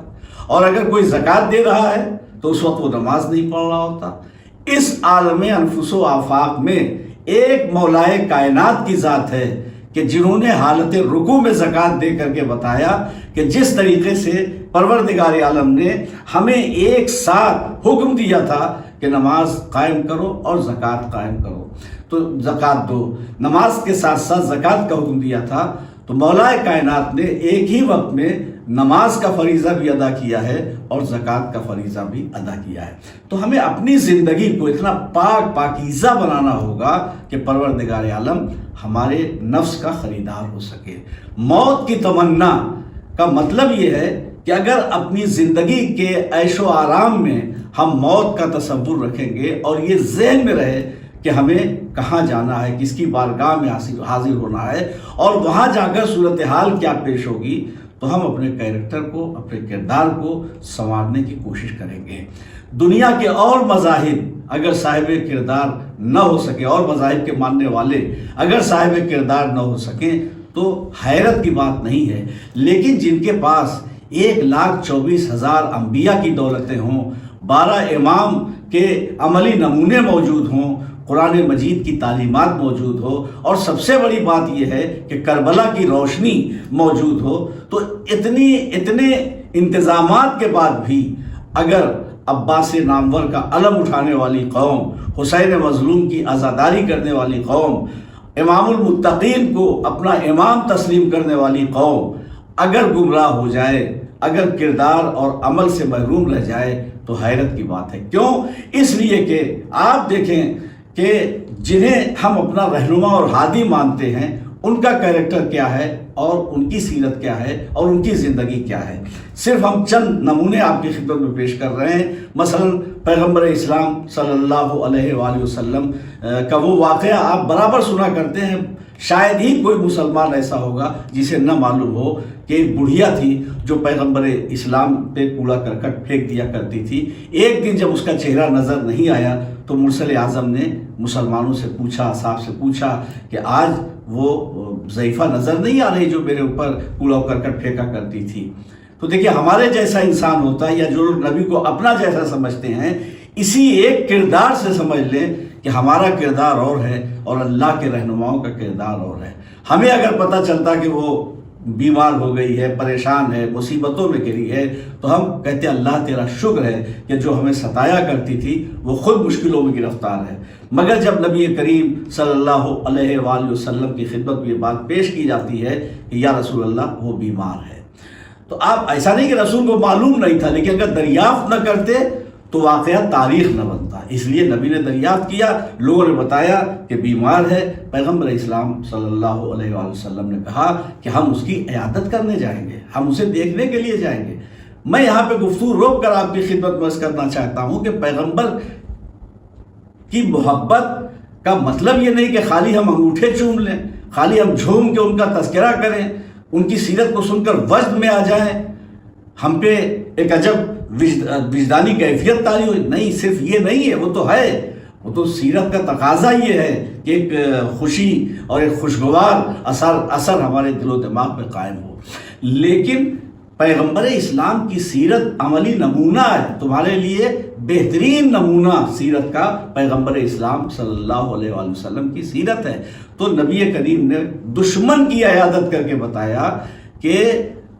اور اگر کوئی زکوٰۃ دے رہا ہے تو اس وقت وہ نماز نہیں پڑھ رہا ہوتا۔ اس عالم انفس و آفاق میں ایک مولائے کائنات کی ذات ہے کہ جنہوں نے حالت رکوع میں زکوٰۃ دے کر کے بتایا کہ جس طریقے سے پروردگار عالم نے ہمیں ایک ساتھ حکم دیا تھا کہ نماز قائم کرو اور زکوٰۃ قائم کرو، تو زکوٰۃ دو، نماز کے ساتھ ساتھ زکوٰۃ کا حکم دیا تھا، تو مولا کائنات نے ایک ہی وقت میں نماز کا فریضہ بھی ادا کیا ہے اور زکوٰۃ کا فریضہ بھی ادا کیا ہے۔ تو ہمیں اپنی زندگی کو اتنا پاکیزہ بنانا ہوگا کہ پروردگار عالم ہمارے نفس کا خریدار ہو سکے۔ موت کی تمنا کا مطلب یہ ہے کہ اگر اپنی زندگی کے عیش و آرام میں ہم موت کا تصور رکھیں گے اور یہ ذہن میں رہے کہ ہمیں کہاں جانا ہے، کس کی بارگاہ میں حاضر ہونا ہے، اور وہاں جا کر صورتحال کیا پیش ہوگی، تو ہم اپنے کیریکٹر کو، اپنے کردار کو سنوارنے کی کوشش کریں گے۔ دنیا کے اور مذاہب اگر صاحب کردار نہ ہو سکے، اور مذاہب کے ماننے والے اگر صاحب کردار نہ ہو سکیں تو حیرت کی بات نہیں ہے، لیکن جن کے پاس 1,24,000 انبیاء کی دولتیں ہوں، 12 امام کے عملی نمونے موجود ہوں، قرآن مجید کی تعلیمات موجود ہو، اور سب سے بڑی بات یہ ہے کہ کربلا کی روشنی موجود ہو، تو اتنے انتظامات کے بعد بھی اگر عباس نامور کا علم اٹھانے والی قوم، حسین مظلوم کی عزاداری کرنے والی قوم، امام المتقین کو اپنا امام تسلیم کرنے والی قوم اگر گمراہ ہو جائے، اگر کردار اور عمل سے محروم رہ جائے تو حیرت کی بات ہے۔ کیوں؟ اس لیے کہ آپ دیکھیں کہ جنہیں ہم اپنا رہنما اور ہادی مانتے ہیں ان کا کیریکٹر کیا ہے اور ان کی سیرت کیا ہے اور ان کی زندگی کیا ہے۔ صرف ہم چند نمونے آپ کی خدمت میں پیش کر رہے ہیں۔ مثلا پیغمبر اسلام صلی اللہ علیہ وآلہ وسلم کا وہ واقعہ آپ برابر سنا کرتے ہیں۔ شاید ہی کوئی مسلمان ایسا ہوگا جسے نہ معلوم ہو کہ ایک بڑھیا تھی جو پیغمبر اسلام پہ کوڑا کرکٹ پھینک دیا کرتی تھی۔ ایک دن جب اس کا چہرہ نظر نہیں آیا تو مرسل اعظم نے مسلمانوں سے پوچھا، اصحاب سے پوچھا کہ آج وہ ضعیفہ نظر نہیں آ رہی جو میرے اوپر کوڑا کرکٹ پھینکا کرتی تھی۔ تو دیکھیے ہمارے جیسا انسان ہوتا ہے یا جو لوگ نبی کو اپنا جیسا سمجھتے ہیں، اسی ایک کردار سے سمجھ لیں کہ ہمارا کردار اور ہے اور اللہ کے رہنماؤں کا کردار اور ہے۔ ہمیں اگر پتہ چلتا کہ وہ بیمار ہو گئی ہے، پریشان ہے، مصیبتوں میں گری ہے، تو ہم کہتے ہیں اللہ تیرا شکر ہے کہ جو ہمیں ستایا کرتی تھی وہ خود مشکلوں میں گرفتار ہے۔ مگر جب نبی کریم صلی اللہ علیہ وآلہ وسلم کی خدمت میں یہ بات پیش کی جاتی ہے کہ یا رسول اللہ وہ بیمار ہے، تو آپ ایسا نہیں کہ رسول کو معلوم نہیں تھا، لیکن اگر دریافت نہ کرتے تو واقعہ تاریخ نہ بنتا۔ اس لیے نبی نے دریافت کیا، لوگوں نے بتایا کہ بیمار ہے۔ پیغمبر اسلام صلی اللہ علیہ وآلہ وسلم نے کہا کہ ہم اس کی عیادت کرنے جائیں گے، ہم اسے دیکھنے کے لیے جائیں گے۔ میں یہاں پہ گفتگو روک کر آپ کی خدمت میں عرض کرنا چاہتا ہوں کہ پیغمبر کی محبت کا مطلب یہ نہیں کہ خالی ہم انگوٹھے چوم لیں، خالی ہم جھوم کے ان کا تذکرہ کریں، ان کی سیرت کو سن کر وجد میں آ جائیں، ہم پہ ایک عجب وجدانی کیفیت طاری ہوئی۔ نہیں، صرف یہ نہیں ہے، وہ تو ہے، وہ تو سیرت کا تقاضا یہ ہے کہ ایک خوشی اور ایک خوشگوار اثر ہمارے دل و دماغ پہ قائم ہو۔ لیکن پیغمبر اسلام کی سیرت عملی نمونہ ہے، تمہارے لیے بہترین نمونہ سیرت کا پیغمبر اسلام صلی اللہ علیہ وآلہ وسلم کی سیرت ہے۔ تو نبی کریم نے دشمن کی عیادت کر کے بتایا کہ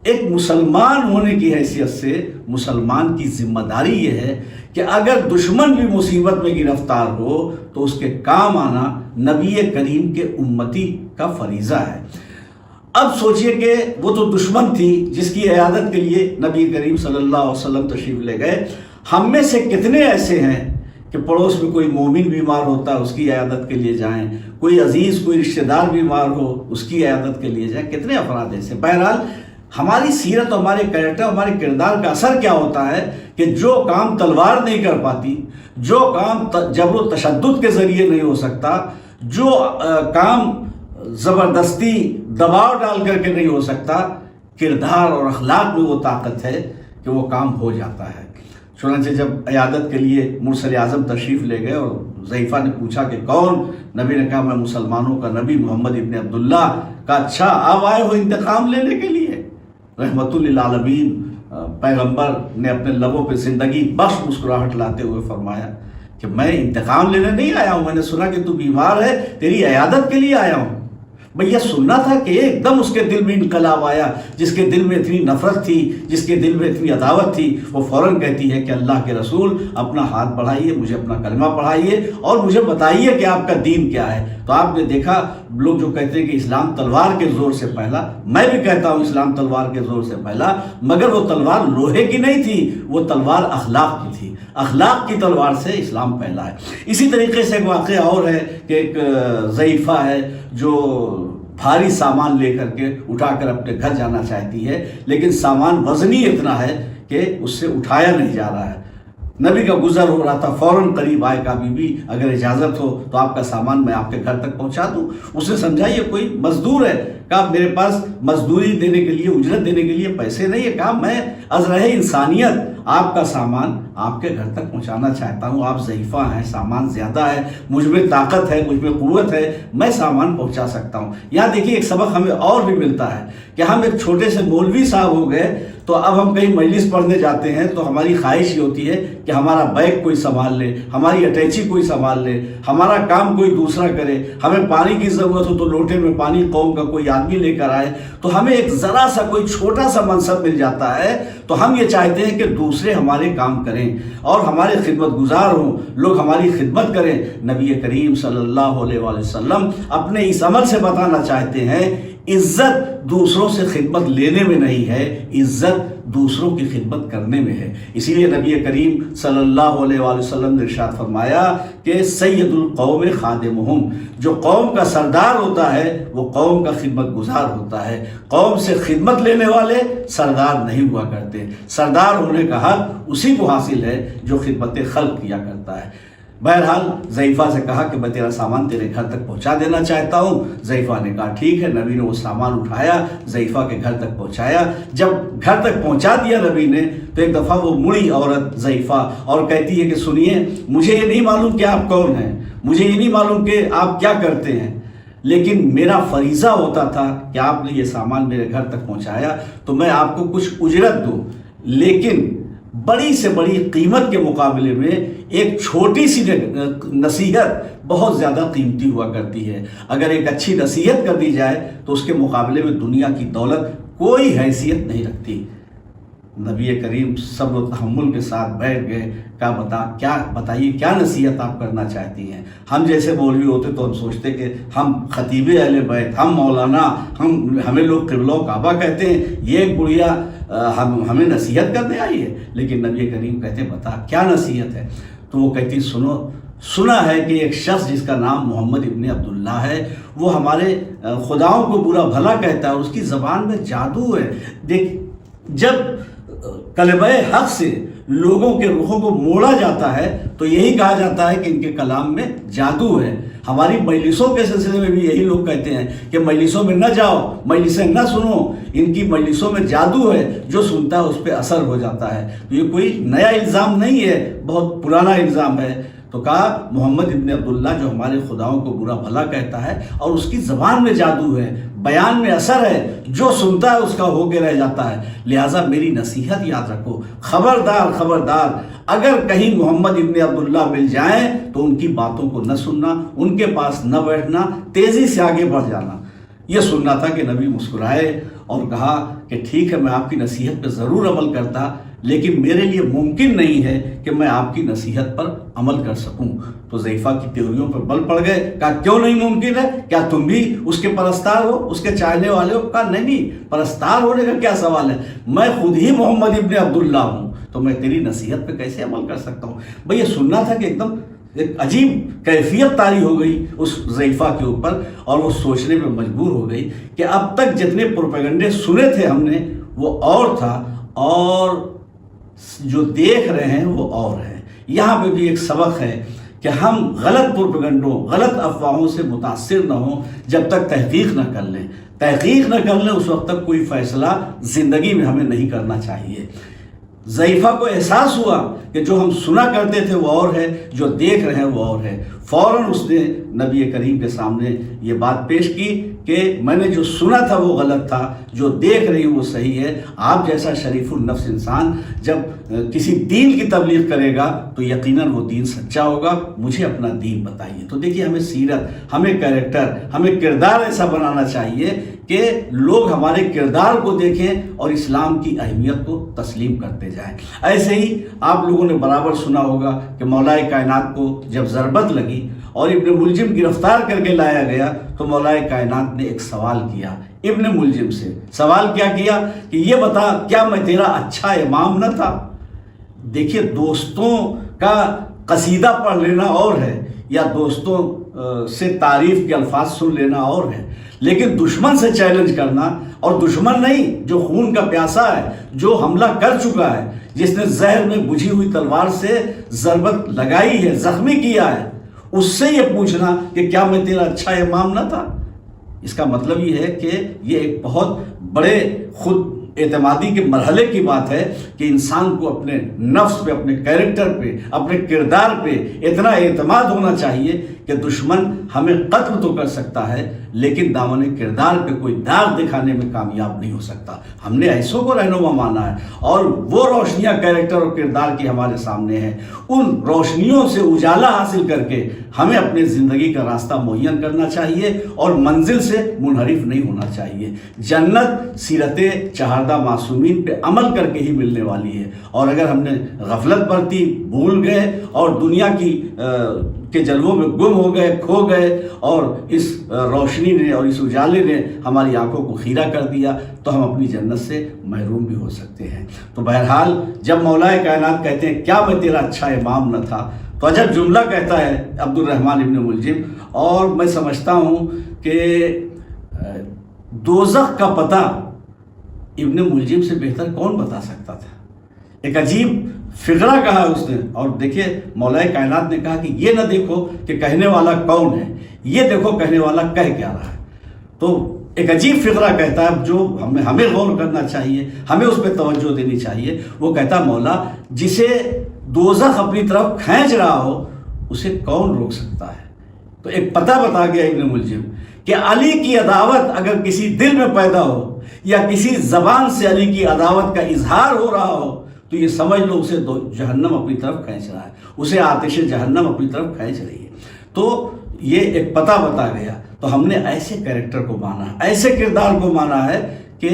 ایک مسلمان ہونے کی حیثیت سے مسلمان کی ذمہ داری یہ ہے کہ اگر دشمن بھی مصیبت میں گرفتار ہو تو اس کے کام آنا نبی کریم کے امتی کا فریضہ ہے۔ اب سوچئے کہ وہ تو دشمن تھی جس کی عیادت کے لیے نبی کریم صلی اللہ علیہ وسلم تشریف لے گئے۔ ہم میں سے کتنے ایسے ہیں کہ پڑوس میں کوئی مومن بیمار ہوتا ہے اس کی عیادت کے لیے جائیں، کوئی عزیز کوئی رشتہ دار بیمار ہو اس کی عیادت کے لیے جائیں؟ کتنے افراد ایسے؟ بہرحال ہماری سیرت، ہمارے کریکٹر، ہمارے کردار کا اثر کیا ہوتا ہے کہ جو کام تلوار نہیں کر پاتی، جو کام جبر و تشدد کے ذریعے نہیں ہو سکتا، جو کام زبردستی دباؤ ڈال کر کے نہیں ہو سکتا، کردار اور اخلاق میں وہ طاقت ہے کہ وہ کام ہو جاتا ہے۔ چنانچہ جب عیادت کے لیے مرسل اعظم تشریف لے گئے اور ضعیفہ نے پوچھا کہ کون؟ نبی نے کہا میں مسلمانوں کا نبی محمد ابن عبداللہ کا۔ اچھا، آپ آئے ہو انتقام لینے کے لیے؟ رحمت للعالمین پیغمبر نے اپنے لبوں پہ زندگی بخش مسکراہٹ لاتے ہوئے فرمایا کہ میں انتقام لینے نہیں آیا ہوں، میں نے سنا کہ تو بیمار ہے، تیری عیادت کے لیے آیا ہوں۔ بھئی یہ سننا تھا کہ ایک دم اس کے دل میں انقلاب آیا، جس کے دل میں اتنی نفرت تھی، جس کے دل میں اتنی عداوت تھی، وہ فوراً کہتی ہے کہ اللہ کے رسول اپنا ہاتھ بڑھائیے، مجھے اپنا کلمہ پڑھائیے اور مجھے بتائیے کہ آپ کا دین کیا ہے۔ تو آپ نے دیکھا لوگ جو کہتے ہیں کہ اسلام تلوار کے زور سے پھیلا، میں بھی کہتا ہوں اسلام تلوار کے زور سے پھیلا، مگر وہ تلوار لوہے کی نہیں تھی، وہ تلوار اخلاق کی تھی۔ اخلاق کی تلوار سے اسلام پھیلا ہے۔ اسی طریقے سے ایک واقعہ اور ہے کہ ایک ضعیفہ ہے جو بھاری سامان لے کر کے اٹھا کر اپنے گھر جانا چاہتی ہے، لیکن سامان وزنی اتنا ہے کہ اس سے اٹھایا نہیں جا رہا ہے۔ نبی کا گزر ہو رہا تھا، فوراً قریب آئے، کہا بی بی اگر اجازت ہو تو آپ کا سامان میں آپ کے گھر تک پہنچا دوں۔ اس نے سمجھا یہ کوئی مزدور ہے، کہا میرے پاس مزدوری دینے کے لیے، اجرت دینے کے لیے پیسے نہیں ہے، کہا میں ازرہ انسانیت آپ کا سامان آپ کے گھر تک پہنچانا چاہتا ہوں، آپ ضعیفہ ہیں، سامان زیادہ ہے، مجھ میں طاقت ہے، مجھ میں قوت ہے، میں سامان پہنچا سکتا ہوں۔ یہاں دیکھیے ایک سبق ہمیں اور بھی ملتا ہے کہ ہم ایک چھوٹے سے مولوی صاحب ہو گئے تو اب ہم کہیں مجلس پڑھنے جاتے ہیں تو ہماری خواہش یہ ہوتی ہے کہ ہمارا بیگ کوئی سنبھال لے، ہماری اٹیچی کوئی سنبھال لے، ہمارا کام کوئی دوسرا کرے، ہمیں پانی کی ضرورت ہو تو لوٹے میں پانی قوم کا کوئی آدمی لے کر آئے، تو ہمیں ایک ذرا سا کوئی چھوٹا سا منصب مل جاتا ہے تو ہم یہ چاہتے ہیں کہ دوسرے ہمارے کام کریں اور ہمارے خدمت گزار ہوں، لوگ ہماری خدمت کریں۔ نبی کریم صلی اللہ علیہ وآلہ وسلم اپنے اس عمل سے بتانا چاہتے ہیں عزت دوسروں سے خدمت لینے میں نہیں ہے، عزت دوسروں کی خدمت کرنے میں ہے۔ اسی لیے نبی کریم صلی اللہ علیہ وآلہ وسلم نے ارشاد فرمایا کہ سید القوم خادمہم، جو قوم کا سردار ہوتا ہے وہ قوم کا خدمت گزار ہوتا ہے۔ قوم سے خدمت لینے والے سردار نہیں ہوا کرتے۔ سردار ہونے کا حق اسی کو حاصل ہے جو خدمت خلق کیا کرتا ہے۔ بہرحال ضعیفہ سے کہا کہ میں تیرا سامان تیرے گھر تک پہنچا دینا چاہتا ہوں۔ ضعیفہ نے کہا ٹھیک ہے۔ نبی نے وہ سامان اٹھایا، ضعیفہ کے گھر تک پہنچایا۔ جب گھر تک پہنچا دیا نبی نے تو ایک دفعہ وہ مڑی عورت ضعیفہ اور کہتی ہے کہ سنیے، مجھے یہ نہیں معلوم کہ آپ کون ہیں، مجھے یہ نہیں معلوم کہ آپ کیا کرتے ہیں، لیکن میرا فریضہ ہوتا تھا کہ آپ نے یہ سامان میرے گھر تک پہنچایا تو میں آپ کو کچھ اجرت دوں، لیکن بڑی سے بڑی قیمت کے مقابلے میں ایک چھوٹی سی نصیحت بہت زیادہ قیمتی ہوا کرتی ہے۔ اگر ایک اچھی نصیحت کر دی جائے تو اس کے مقابلے میں دنیا کی دولت کوئی حیثیت نہیں رکھتی۔ نبی کریم صبر و تحمل کے ساتھ بیٹھ گئے، کیا بتائیے کیا نصیحت آپ کرنا چاہتی ہیں؟ ہم جیسے مولوی ہوتے تو ہم سوچتے کہ ہم خطیب اہل بیت، ہم مولانا، ہمیں لوگ قبلہ و کعبہ کہتے ہیں، یہ ایک بڑھیا ہمیں نصیحت کرنے آئی ہے۔ لیکن نبی کریم کہتے بتا کیا نصیحت ہے؟ تو وہ کہتی سنا ہے کہ ایک شخص جس کا نام محمد ابن عبداللہ ہے وہ ہمارے خداؤں کو برا بھلا کہتا ہے، اس کی زبان میں جادو ہے۔ دیکھ، جب کلمہ حق سے لوگوں کے رخوں کو موڑا جاتا ہے تو یہی کہا جاتا ہے کہ ان کے کلام میں جادو ہے۔ ہماری مجلسوں کے سلسلے میں بھی یہی لوگ کہتے ہیں کہ مجلسوں میں نہ جاؤ، مجلسیں نہ سنو، ان کی مجلسوں میں جادو ہے، جو سنتا ہے اس پہ اثر ہو جاتا ہے۔ تو یہ کوئی نیا الزام نہیں ہے، بہت پرانا الزام ہے۔ تو کہا محمد ابن عبداللہ جو ہمارے خداؤں کو برا بھلا کہتا ہے اور اس کی زبان میں جادو ہے، بیان میں اثر ہے، جو سنتا ہے اس کا ہو کے رہ جاتا ہے، لہٰذا میری نصیحت یاد رکھو، خبردار خبردار، اگر کہیں محمد ابن عبداللہ مل جائیں تو ان کی باتوں کو نہ سننا، ان کے پاس نہ بیٹھنا، تیزی سے آگے بڑھ جانا۔ یہ سننا تھا کہ نبی مسکرائے اور کہا کہ ٹھیک ہے میں آپ کی نصیحت پہ ضرور عمل کرتا، لیکن میرے لیے ممکن نہیں ہے کہ میں آپ کی نصیحت پر عمل کر سکوں۔ تو ضعیفہ کی تیوریوں پر بل پڑ گئے، کہا کیوں نہیں ممکن ہے؟ کیا تم بھی اس کے پرستار ہو، اس کے چاہنے والے ہو؟ کہا نہیں، پرستار ہونے کا کیا سوال ہے، میں خود ہی محمد ابن عبداللہ ہوں، تو میں تیری نصیحت پہ کیسے عمل کر سکتا ہوں؟ بھئی یہ سننا تھا کہ ایک دم ایک عجیب کیفیت طاری ہو گئی اس ضعیفہ کے اوپر، اور وہ سوچنے میں مجبور ہو گئی کہ اب تک جتنے پروپیگنڈے سنے تھے ہم نے وہ اور تھا، اور جو دیکھ رہے ہیں وہ اور ہے۔ یہاں پہ بھی ایک سبق ہے کہ ہم غلط پروپیگنڈوں، غلط افواہوں سے متاثر نہ ہوں جب تک تحقیق نہ کر لیں۔ تحقیق نہ کر لیں اس وقت تک کوئی فیصلہ زندگی میں ہمیں نہیں کرنا چاہیے۔ ضعیفہ کو احساس ہوا کہ جو ہم سنا کرتے تھے وہ اور ہے، جو دیکھ رہے ہیں وہ اور ہے۔ فوراً اس نے نبی کریم کے سامنے یہ بات پیش کی کہ میں نے جو سنا تھا وہ غلط تھا، جو دیکھ رہی ہوں وہ صحیح ہے۔ آپ جیسا شریف النفس انسان جب کسی دین کی تبلیغ کرے گا تو یقیناً وہ دین سچا ہوگا، مجھے اپنا دین بتائیے۔ تو دیکھیے ہمیں سیرت، ہمیں کیریکٹر، ہمیں کردار ایسا بنانا چاہیے کہ لوگ ہمارے کردار کو دیکھیں اور اسلام کی اہمیت کو تسلیم کرتے جائیں۔ ایسے ہی آپ لوگوں نے برابر سنا ہوگا کہ مولائے کائنات کو جب ضربت لگی اور ابن ملجم گرفتار کر کے لایا گیا تو مولائے کائنات نے ایک سوال کیا ابن ملجم سے۔ سوال کیا کیا کہ یہ بتا کیا میں تیرا اچھا امام نہ تھا؟ دیکھیے دوستوں کا قصیدہ پڑھ لینا اور ہے، یا دوستوں سے تعریف کے الفاظ سن لینا اور ہے، لیکن دشمن سے چیلنج کرنا، اور دشمن نہیں جو خون کا پیاسا ہے، جو حملہ کر چکا ہے، جس نے زہر میں بجھی ہوئی تلوار سے ضربت لگائی ہے، زخمی کیا ہے، اس سے یہ پوچھنا کہ کیا میں تیرا اچھا امام نہ تھا؟ اس کا مطلب یہ ہے کہ یہ ایک بہت بڑے خود اعتمادی کے مرحلے کی بات ہے کہ انسان کو اپنے نفس پہ، اپنے کیریکٹر پہ، اپنے کردار پہ اتنا اعتماد ہونا چاہیے کہ دشمن ہمیں قتل تو کر سکتا ہے لیکن دامن کردار پہ کوئی داغ دکھانے میں کامیاب نہیں ہو سکتا۔ ہم نے ایسوں کو رہنما مانا ہے، اور وہ روشنیاں کیریکٹر اور کردار کی ہمارے سامنے ہیں، ان روشنیوں سے اجالا حاصل کر کے ہمیں اپنے زندگی کا راستہ معین کرنا چاہیے اور منزل سے منحرف نہیں ہونا چاہیے۔ جنت سیرت چہارہ چہاردہ معصومین پہ عمل کر کے ہی ملنے والی ہے۔ اور اگر ہم نے غفلت برتی، بھول گئے اور دنیا کے جلووں میں گم ہو گئے، کھو گئے، اور اس روشنی نے اور اس اجالے نے ہماری آنکھوں کو خیرہ کر دیا، تو ہم اپنی جنت سے محروم بھی ہو سکتے ہیں۔ تو بہرحال جب مولا کائنات کہتے ہیں کیا میں تیرا اچھا امام نہ تھا، تو عجب جملہ کہتا ہے عبد الرحمن ابن ملجم، اور میں سمجھتا ہوں کہ دوزخ کا پتہ ابن ملجم سے بہتر کون بتا سکتا تھا۔ ایک عجیب فقرہ کہا اس نے، اور دیکھیے مولا کائنات نے کہا کہ یہ نہ دیکھو کہ کہنے والا کون ہے، یہ دیکھو کہنے والا کہہ کیا رہا ہے۔ تو ایک عجیب فقرہ کہتا ہے جو ہمیں غور کرنا چاہیے، ہمیں اس پہ توجہ دینی چاہیے۔ وہ کہتا مولا جسے دوزخ اپنی طرف کھینچ رہا ہو اسے کون روک سکتا ہے۔ تو ایک پتہ بتا گیا ابن ملجم کہ علی کی عداوت اگر کسی دل میں پیدا ہو یا کسی زبان سے علی کی عداوت کا اظہار ہو رہا ہو تو یہ سمجھ لو اسے جہنم اپنی طرف کھینچ رہا ہے، اسے آتش جہنم اپنی طرف کھینچ رہی ہے۔ تو یہ ایک پتہ بتا گیا۔ تو ہم نے ایسے کریکٹر کو مانا ہے، ایسے کردار کو مانا ہے کہ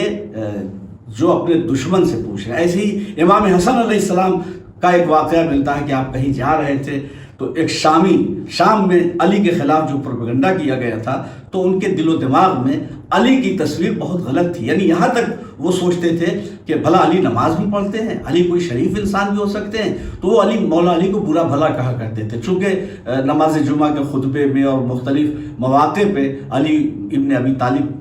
جو اپنے دشمن سے پوچھ رہے ہیں۔ ایسے ہی امام حسن علیہ السلام کا ایک واقعہ ملتا ہے کہ آپ کہیں جا رہے تھے تو ایک شام میں علی کے خلاف جو پروپیگنڈا کیا گیا تھا تو ان کے دل و دماغ میں علی کی تصویر بہت غلط تھی، یعنی یہاں تک وہ سوچتے تھے کہ بھلا علی نماز بھی پڑھتے ہیں، علی کوئی شریف انسان بھی ہو سکتے ہیں۔ تو وہ مولا علی کو برا بھلا کہا کرتے تھے، چونکہ نماز جمعہ کے خطبے میں اور مختلف مواقع پہ علی ابن ابی طالب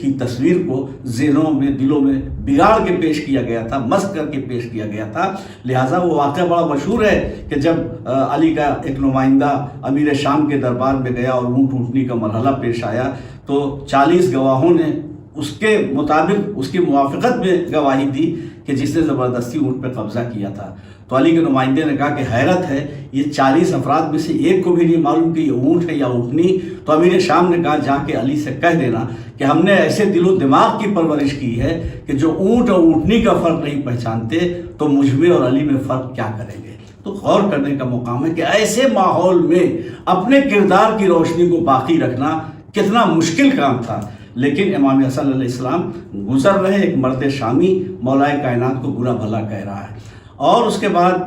کی تصویر کو ذہنوں میں، دلوں میں بگاڑ کے پیش کیا گیا تھا، مسخ کر کے پیش کیا گیا تھا۔ لہٰذا وہ واقعہ بڑا مشہور ہے کہ جب علی کا ایک نمائندہ امیر شام کے دربار میں گیا اور اونٹ اونٹنی کا مرحلہ پیش آیا تو 40 گواہوں نے اس کے مطابق اس کی موافقت میں گواہی دی کہ جس نے زبردستی اونٹ پہ قبضہ کیا تھا۔ تو علی کے نمائندے نے کہا کہ حیرت ہے، یہ 40 افراد میں سے ایک کو بھی نہیں معلوم کہ یہ اونٹ ہے یا اونٹنی۔ تو امیر شام نے کہا جا کے علی سے کہہ دینا کہ ہم نے ایسے دل و دماغ کی پرورش کی ہے کہ جو اونٹ اور اونٹنی کا فرق نہیں پہچانتے تو مجھ میں اور علی میں فرق کیا کریں گے۔ تو غور کرنے کا مقام ہے کہ ایسے ماحول میں اپنے کردار کی روشنی کو باقی رکھنا کتنا مشکل کام تھا، لیکن امام حسن علیہ السلام گزر رہے ایک مرد شامی مولا کائنات کو برا بھلا کہہ رہا ہے۔ اور اس کے بعد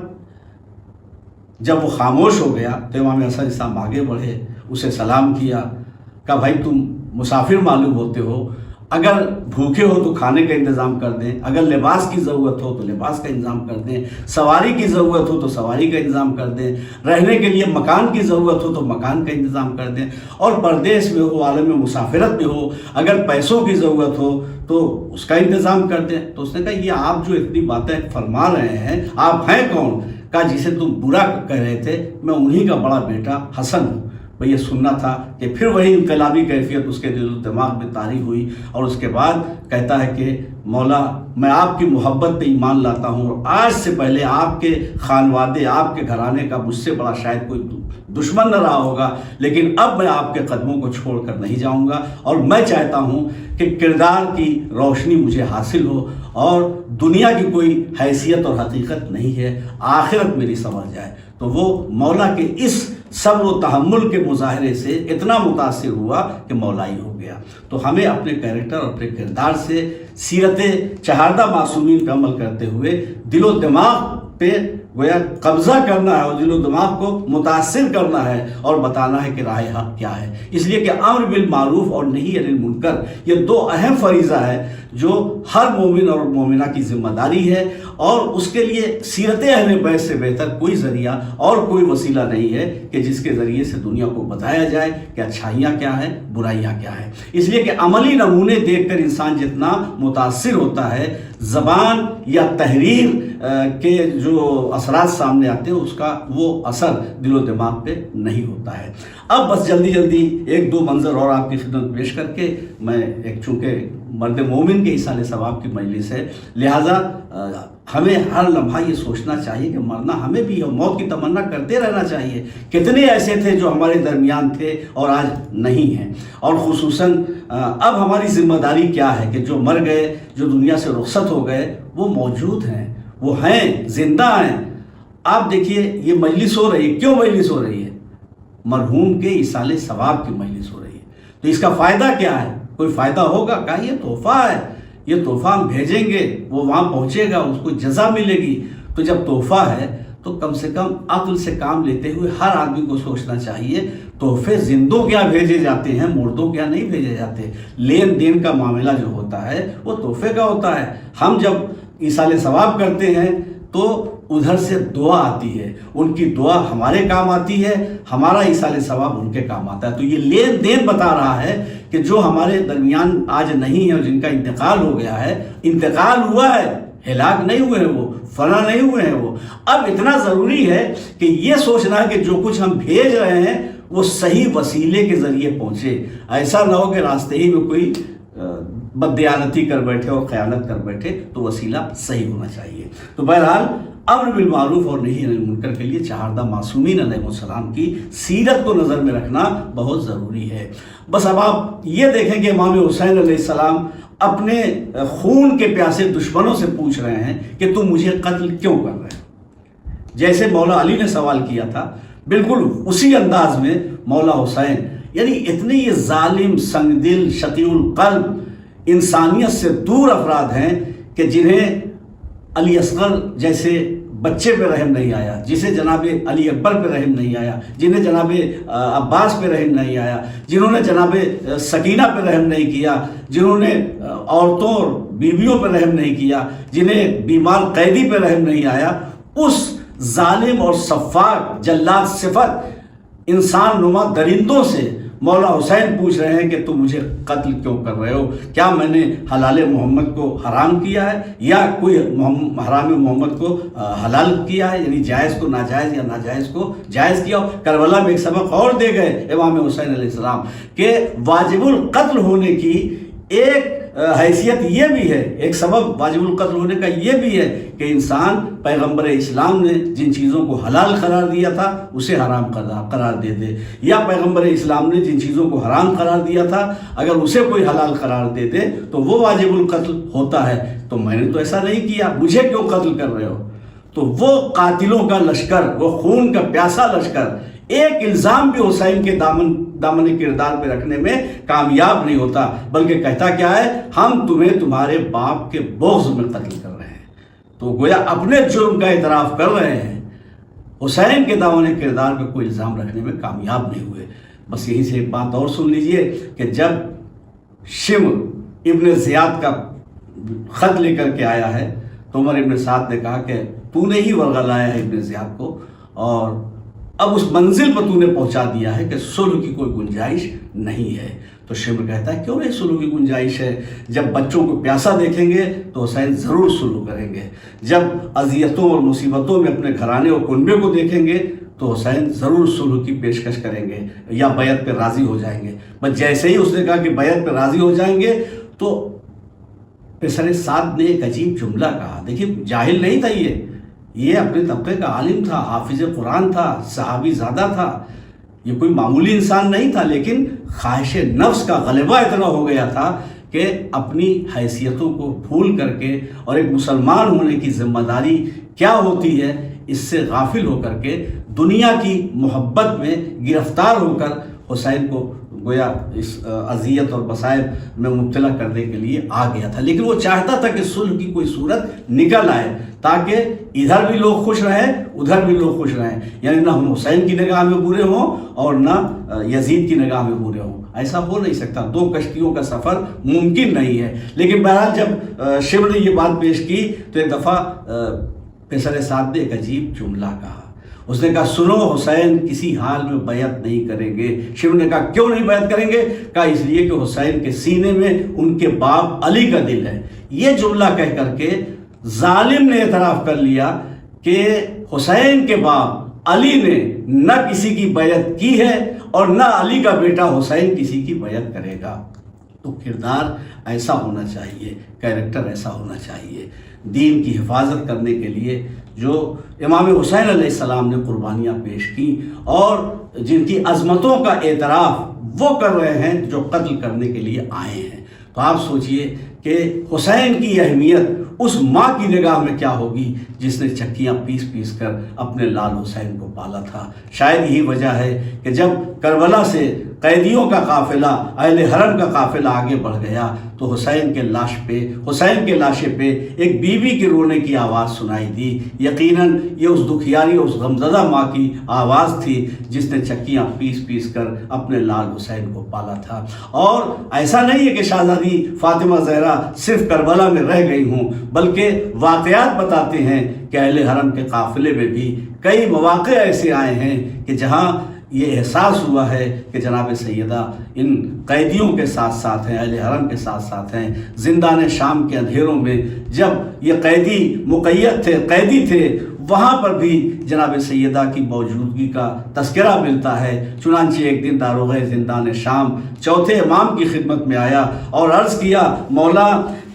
جب وہ خاموش ہو گیا تو امام حسن علیہ السلام آگے بڑھے، اسے سلام کیا، کہا بھائی تم مسافر معلوم ہوتے ہو، اگر بھوکے ہو تو کھانے کا انتظام کر دیں، اگر لباس کی ضرورت ہو تو لباس کا انتظام کر دیں، سواری کی ضرورت ہو تو سواری کا انتظام کر دیں، رہنے کے لیے مکان کی ضرورت ہو تو مکان کا انتظام کر دیں، اور پردیس میں ہو، عالم مسافرت میں ہو، اگر پیسوں کی ضرورت ہو تو اس کا انتظام کر دیں۔ تو اس نے کہا یہ آپ جو اتنی باتیں فرما رہے ہیں آپ ہیں کون؟ کہا جسے تم برا کہہ رہے تھے میں انہی کا بڑا بیٹا حسن ہوں۔ بھئی یہ سننا تھا کہ پھر وہی انقلابی کیفیت اس کے دل و دماغ میں طاری ہوئی، اور اس کے بعد کہتا ہے کہ مولا میں آپ کی محبت پہ ایمان لاتا ہوں، اور آج سے پہلے آپ کے خانوادے، آپ کے گھرانے کا مجھ سے بڑا شاید کوئی دشمن نہ رہا ہوگا، لیکن اب میں آپ کے قدموں کو چھوڑ کر نہیں جاؤں گا، اور میں چاہتا ہوں کہ کردار کی روشنی مجھے حاصل ہو، اور دنیا کی کوئی حیثیت اور حقیقت نہیں ہے، آخرت میری سمجھ جائے۔ تو وہ مولا کے اس صبر و تحمل کے مظاہرے سے اتنا متاثر ہوا کہ مولائی ہو گیا۔ تو ہمیں اپنے کیریکٹر اور اپنے کردار سے سیرت چہاردہ معصومین پہ عمل کرتے ہوئے دل و دماغ پہ گویا قبضہ کرنا ہے، اور دل و دماغ کو متاثر کرنا ہے اور بتانا ہے کہ راہ حق کیا ہے۔ اس لیے کہ امر بالمعروف اور نہی عن المنکر یہ دو اہم فریضہ ہے جو ہر مومن اور مومنہ کی ذمہ داری ہے، اور اس کے لیے سیرت اہل بیت سے بہتر کوئی ذریعہ اور کوئی وسیلہ نہیں ہے کہ جس کے ذریعے سے دنیا کو بتایا جائے کہ اچھائیاں کیا ہیں، برائیاں کیا ہیں۔ اس لیے کہ عملی نمونے دیکھ کر انسان جتنا متاثر ہوتا ہے، زبان یا تحریر کے جو اثرات سامنے آتے ہیں اس کا وہ اثر دل و دماغ پہ نہیں ہوتا ہے۔ اب بس جلدی ایک دو منظر اور آپ کی خدمت پیش کر کے میں چونکہ مرد مومن کے ایصال ثواب کی مجلس ہے، لہٰذا ہمیں ہر لمحہ یہ سوچنا چاہیے کہ مرنا ہمیں بھی ہے، موت کی تمنا کرتے رہنا چاہیے۔ کتنے ایسے تھے جو ہمارے درمیان تھے اور آج نہیں ہیں، اور خصوصاً اب ہماری ذمہ داری کیا ہے کہ جو مر گئے، جو دنیا سے رخصت ہو گئے، وہ موجود ہیں، وہ ہیں، زندہ ہیں۔ آپ دیکھیے یہ مجلس ہو رہی ہے، کیوں مجلس ہو رہی ہے؟ مرحوم کے ایصال ثواب کی مجلس ہو رہی ہے۔ تو اس کا فائدہ کیا ہے؟ کوئی فائدہ ہوگا؟ کہا یہ تحفہ ہے یہ تحفہ ہم بھیجیں گے، وہ وہاں پہنچے گا، اس کو جزا ملے گی۔ تو جب تحفہ ہے تو کم سے کم عقل سے کام لیتے ہوئے ہر آدمی کو سوچنا چاہیے تحفے زندوں کیا بھیجے جاتے ہیں، مردوں کیا نہیں بھیجے جاتے۔ لین دین کا معاملہ جو ہوتا ہے وہ تحفے کا ہوتا ہے۔ ہم جب ایصال ثواب کرتے ہیں تو ادھر سے دعا آتی ہے، ان کی دعا ہمارے کام آتی ہے، ہمارا ایصال ثواب ان کے کام آتا ہے۔ تو یہ لین دین بتا رہا ہے کہ جو ہمارے درمیان آج نہیں ہے اور جن کا انتقال ہو گیا ہے، انتقال ہوا ہے، ہلاک نہیں ہوئے ہیں، وہ فنا نہیں ہوئے ہیں وہ۔ اب اتنا ضروری ہے کہ یہ سوچنا ہے کہ جو کچھ ہم بھیج رہے ہیں وہ صحیح وسیلے کے ذریعے پہنچے، ایسا نہ ہو کہ راستے ہی میں کوئی بددیانتی کر بیٹھے اور خیانت کر بیٹھے۔ تو وسیلہ صحیح ہونا چاہیے۔ تو بہرحال امر بالمعروف اور نہی عن المنکر کے لیے چہاردہ معصومین علیہ السلام کی سیرت کو نظر میں رکھنا بہت ضروری ہے۔ بس اب آپ یہ دیکھیں کہ امام حسین علیہ السلام اپنے خون کے پیاسے دشمنوں سے پوچھ رہے ہیں کہ تم مجھے قتل کیوں کر رہے ہو؟ جیسے مولا علی نے سوال کیا تھا بالکل اسی انداز میں مولا حسین، یعنی اتنے یہ ظالم، سنگ دل، شقی القلب، انسانیت سے دور افراد ہیں کہ جنہیں علی اصغر جیسے بچے پہ رحم نہیں آیا، جسے جناب علی اکبر پہ رحم نہیں آیا، جنہیں جناب عباس پہ رحم نہیں آیا، جنہوں نے جناب سکینہ پہ رحم نہیں کیا، جنہوں نے عورتوں اور بیویوں پہ رحم نہیں کیا، جنہیں بیمار قیدی پہ رحم نہیں آیا، اس ظالم اور سفاک جلاد صفت انسان نما درندوں سے مولا حسین پوچھ رہے ہیں کہ تم مجھے قتل کیوں کر رہے ہو؟ کیا میں نے حلال محمد کو حرام کیا ہے یا کوئی حرام محمد کو حلال کیا ہے، یعنی جائز کو ناجائز یا ناجائز کو جائز کیا ہو؟ کربلا میں ایک سبق اور دے گئے امام حسین علیہ السلام کہ واجب القتل ہونے کی ایک حیثیت یہ بھی ہے، ایک سبب واجب القتل ہونے کا یہ بھی ہے کہ انسان پیغمبر اسلام نے جن چیزوں کو حلال قرار دیا تھا اسے حرام قرار دے دے، یا پیغمبر اسلام نے جن چیزوں کو حرام قرار دیا تھا اگر اسے کوئی حلال قرار دے دے تو وہ واجب القتل ہوتا ہے۔ تو میں نے تو ایسا نہیں کیا، مجھے کیوں قتل کر رہے ہو؟ تو وہ قاتلوں کا لشکر، وہ خون کا پیاسا لشکر ایک الزام بھی حسین کے دامن کردار پہ رکھنے میں کامیاب نہیں ہوتا، بلکہ کہتا کیا ہے، ہم تمہیں تمہارے باپ کے بغض میں قتل کر رہے ہیں۔ تو گویا اپنے جرم کا اعتراف کر رہے ہیں، حسین کے دامن کردار پہ کوئی الزام رکھنے میں کامیاب نہیں ہوئے۔ بس یہیں سے ایک بات اور سن لیجئے کہ جب شمر ابن زیاد کا خط لے کر کے آیا ہے تو عمر ابن سعد نے کہا کہ تو نے ہی ورغلایا ہے ابن زیاد کو، اور اب اس منزل پر تو نے پہنچا دیا ہے کہ صلح کی کوئی گنجائش نہیں ہے۔ تو شمر کہتا ہے کیوں نہیں صلح کی گنجائش ہے؟ جب بچوں کو پیاسا دیکھیں گے تو حسین ضرور صلح کریں گے، جب اذیتوں اور مصیبتوں میں اپنے گھرانے اور کنبے کو دیکھیں گے تو حسین ضرور صلح کی پیشکش کریں گے یا بیعت پہ راضی ہو جائیں گے۔ بس جیسے ہی اس نے کہا کہ بیعت پہ راضی ہو جائیں گے تو پسر سعد نے ایک عجیب جملہ کہا۔ دیکھیے جاہل نہیں تھا، یہ اپنے طبقے کا عالم تھا، حافظ قرآن تھا، صحابی زادہ تھا، یہ کوئی معمولی انسان نہیں تھا، لیکن خواہش نفس کا غلبہ اتنا ہو گیا تھا کہ اپنی حیثیتوں کو بھول کر کے اور ایک مسلمان ہونے کی ذمہ داری کیا ہوتی ہے اس سے غافل ہو کر کے دنیا کی محبت میں گرفتار ہو کر حسین کو گویا اس اذیت اور مصائب میں مبتلا کرنے کے لیے آ گیا تھا۔ لیکن وہ چاہتا تھا کہ صلح کی کوئی صورت نکل آئے تاکہ ادھر بھی لوگ خوش رہیں ادھر بھی لوگ خوش رہیں، یعنی نہ ہم حسین کی نگاہ میں برے ہوں اور نہ یزید کی نگاہ میں برے ہوں۔ ایسا ہو نہیں سکتا، دو کشتیوں کا سفر ممکن نہیں ہے۔ لیکن بہرحال جب شمر نے یہ بات پیش کی تو ایک دفعہ پسر سعد نے ایک عجیب جملہ کہا۔ اس نے کہا سنو حسین کسی حال میں بیعت نہیں کریں گے۔ شمر نے کہا کیوں نہیں بیعت کریں گے؟ کہا اس لیے کہ حسین کے سینے میں ان کے باپ علی کا دل ہے۔ یہ جملہ کہہ کر کے ظالم نے اعتراف کر لیا کہ حسین کے باپ علی نے نہ کسی کی بیعت کی ہے اور نہ علی کا بیٹا حسین کسی کی بیعت کرے گا۔ تو کردار ایسا ہونا چاہیے، کیریکٹر ایسا ہونا چاہیے۔ دین کی حفاظت کرنے کے لیے جو امام حسین علیہ السلام نے قربانیاں پیش کی اور جن کی عظمتوں کا اعتراف وہ کر رہے ہیں جو قتل کرنے کے لیے آئے ہیں، تو آپ سوچئے کہ حسین کی اہمیت اس ماں کی نگاہ میں کیا ہوگی جس نے چکیاں پیس پیس کر اپنے لال حسین کو پالا تھا۔ شاید یہی وجہ ہے کہ جب کربلا سے قیدیوں کا قافلہ، اہل حرم کا قافلہ آگے بڑھ گیا تو حسین کے لاشے پہ ایک بیوی کے رونے کی آواز سنائی دی۔ یقیناً یہ اس دکھیاری، اس غمزدہ ماں کی آواز تھی جس نے چکیاں پیس کر اپنے لال حسین کو پالا تھا۔ اور ایسا نہیں ہے کہ شہزادی فاطمہ زہرا صرف کربلا میں رہ گئی ہوں، بلکہ واقعات بتاتے ہیں کہ اہل حرم کے قافلے میں بھی کئی مواقع ایسے آئے ہیں کہ جہاں یہ احساس ہوا ہے کہ جناب سیدہ ان قیدیوں کے ساتھ ساتھ ہیں، اہل حرم کے ساتھ ساتھ ہیں۔ زندان شام کے اندھیروں میں جب یہ قیدی مقید تھے، قیدی تھے، وہاں پر بھی جناب سیدہ کی موجودگی کا تذکرہ ملتا ہے۔ چنانچہ ایک دن داروغہ زندان شام چوتھے امام کی خدمت میں آیا اور عرض کیا، مولا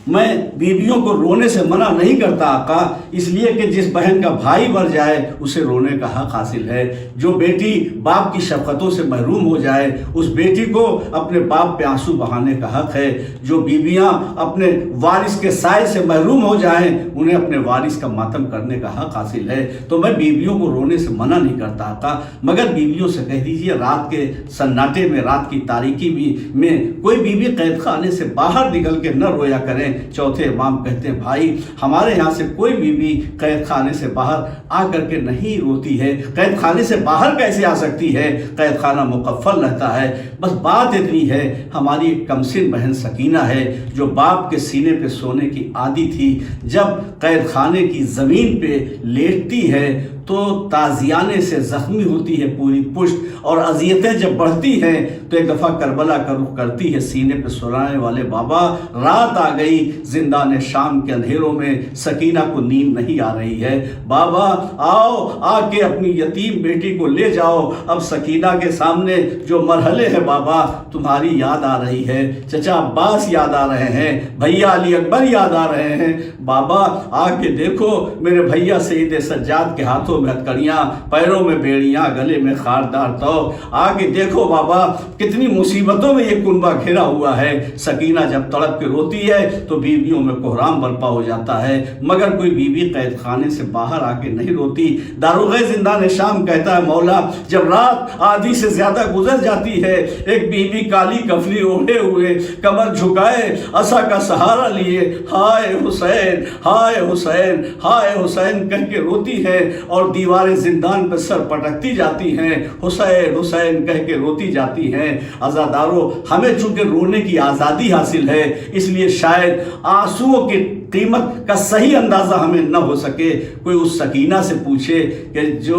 میں بیویوں کو رونے سے منع نہیں کرتا آقا، اس لیے کہ جس بہن کا بھائی مر جائے اسے رونے کا حق حاصل ہے۔ جو بیٹی باپ کی شفقتوں سے محروم ہو جائے اس بیٹی کو اپنے باپ پہ آنسو بہانے کا حق ہے۔ جو بیویاں اپنے وارث کے سائے سے محروم ہو جائیں انہیں اپنے وارث کا ماتم کرنے کا حق حاصل ہے۔ تو میں بیویوں کو رونے سے منع نہیں کرتا آقا، مگر بیویوں سے کہہ دیجئے رات کے سناٹے میں، رات کی تاریکی میں کوئی بیوی قید خانے سے باہر نکل کے نہ رویا کریں۔ چوتھے امام کہتے ہیں، بھائی ہمارے یہاں سے کوئی بیوی قید خانے سے باہر آ کر کے نہیں روتی ہے۔ قید خانے سے باہر کیسے آ سکتی ہے؟ قید خانہ مقفل رہتا ہے۔ بس بات اتنی ہے، ہماری ایک کمسن بہن سکینہ ہے جو باپ کے سینے پہ سونے کی عادی تھی، جب قید خانے کی زمین پہ لیٹتی ہے تو تازیانے سے زخمی ہوتی ہے پوری پشت، اور اذیتیں جب بڑھتی ہیں تو ایک دفعہ کربلا کا رخ کرتی ہے۔ سینے پہ سلانے والے بابا، رات آ گئی، زندان شام کے اندھیروں میں سکینہ کو نیند نہیں آ رہی ہے۔ بابا آؤ، آ کے اپنی یتیم بیٹی کو لے جاؤ۔ اب سکینہ کے سامنے جو مرحلے ہیں بابا، تمہاری یاد آ رہی ہے، چچا عباس یاد آ رہے ہیں، بھیا علی اکبر یاد آ رہے ہیں۔ بابا آ کے دیکھو، میرے بھیا سید سجاد کے ہاتھوں میں ہتکڑیاں، پیروں میں بیڑیاں، گلے میں خاردار توق۔ آگے دیکھو بابا، کتنی مصیبتوں میں یہ کنبہ گھرا ہوا ہے۔ سکینہ جب تڑپ کے روتی ہے تو بیویوں میں کوہرام برپا ہو جاتا ہے، مگر کوئی بیوی قید خانے سے باہر آ کے نہیں روتی۔ داروغہ زندان شام کہتا ہے، مولا جب رات آدھی سے زیادہ گزر جاتی ہے، ایک بیوی کالی کفنی اوڑھے ہوئے، کمر جھکائے، عصا کا سہارا لیے، ہائے حسین، ہائے حسین، ہائے حسین کہہ کے روتی ہے، اور دیوار زندان پہ سر پٹکتی جاتی ہیں، حسین حسین کہہ کے روتی جاتی ہیں۔ عزادارو، ہمیں چونکہ رونے کی آزادی حاصل ہے، اس لیے شاید آنسوؤں کی قیمت کا صحیح اندازہ ہمیں نہ ہو سکے۔ کوئی اس سکینہ سے پوچھے کہ جو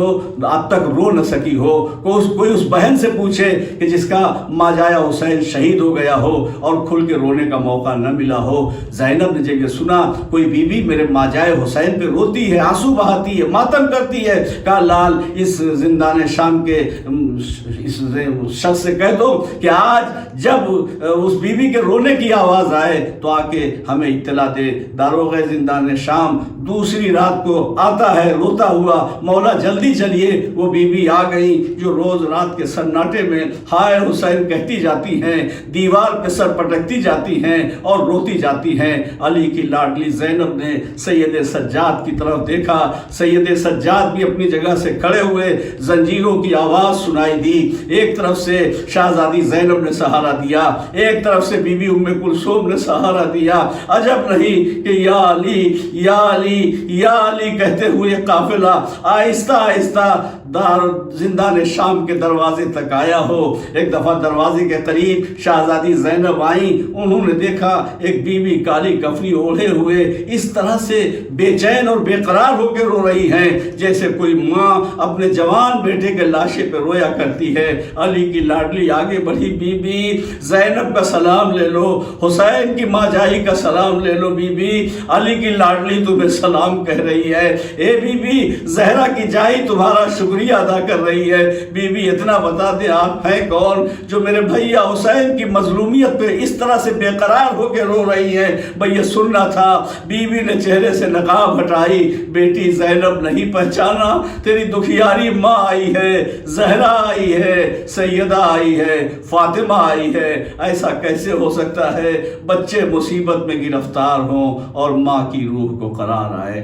اب تک رو نہ سکی ہو، کوئی اس بہن سے پوچھے کہ جس کا ماجایا حسین شہید ہو گیا ہو اور کھل کے رونے کا موقع نہ ملا ہو۔ زینب نے جب یہ سنا، کوئی بیوی میرے ماجائے حسین پہ روتی ہے، آنسو بہاتی ہے، ماتم کرتی ہے، کہا لال اس زندان شام کے اس شخص سے کہہ دو کہ آج جب اس بیوی کے رونے کی آواز آئے تو آ کے ہمیں اطلاع دے۔ داروغہ زندان شام دوسری رات کو آتا ہے روتا ہوا، مولا جلدی چلیے۔ وہ بیوی آ گئی جو روز رات کے سناٹے میں ہائے حسین کہتی جاتی ہیں، دیوار پہ سر پٹکتی جاتی ہیں اور روتی جاتی ہیں۔ علی کی لاڈلی زینب نے سید سجاد کی طرف دیکھا، سید سجاد بھی اپنی جگہ سے کھڑے ہوئے، زنجیروں کی آواز سنائی دی۔ ایک طرف سے شہزادی زینب نے سہارا دیا، ایک طرف سے بی بی ام کلثوم نے سہارا دیا۔ عجب نہیں کہ یا علی یا علی یا علی کہتے ہوئے قافلہ آہستہ آہستہ زندان شام کے دروازے تک آیا ہو۔ ایک دفعہ دروازے کے قریب شہزادی زینب آئیں، انہوں نے دیکھا ایک بیوی کالی کفنی اوڑھے ہوئے اس طرح سے بے چین اور بے قرار ہو کے رو رہی ہیں جیسے کوئی ماں اپنے جوان بیٹے کے لاشے پہ رویا کرتی ہے۔ علی کی لاڈلی آگے بڑھی، بی بی زینب کا سلام لے لو، حسین کی ماں جائی کا سلام لے لو، بی بی علی کی لاڈلی تمہیں سلام کہہ رہی ہے، اے بی بی زہرا کی جائی تمہارا شکریہ ادا کر رہی ہے۔ بی بی اتنا بتا دے آپ ہیں کون جو میرے بھیا حسین کی مظلومیت پہ اس طرح سے بے قرار ہو کے رو رہی ہیں؟ بھئی یہ سننا تھا۔ بی بی نے چہرے سے نقاب ہٹائی، بیٹی زینب نہیں پہچانا، تیری دکھیاری ماں آئی ہے، زہرا آئی ہے، سیدہ آئی ہے، فاطمہ آئی ہے۔ ایسا کیسے ہو سکتا ہے بچے مصیبت میں گرفتار ہوں اور ماں کی روح کو قرار آئے؟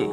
1.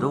2.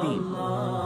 3.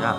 4.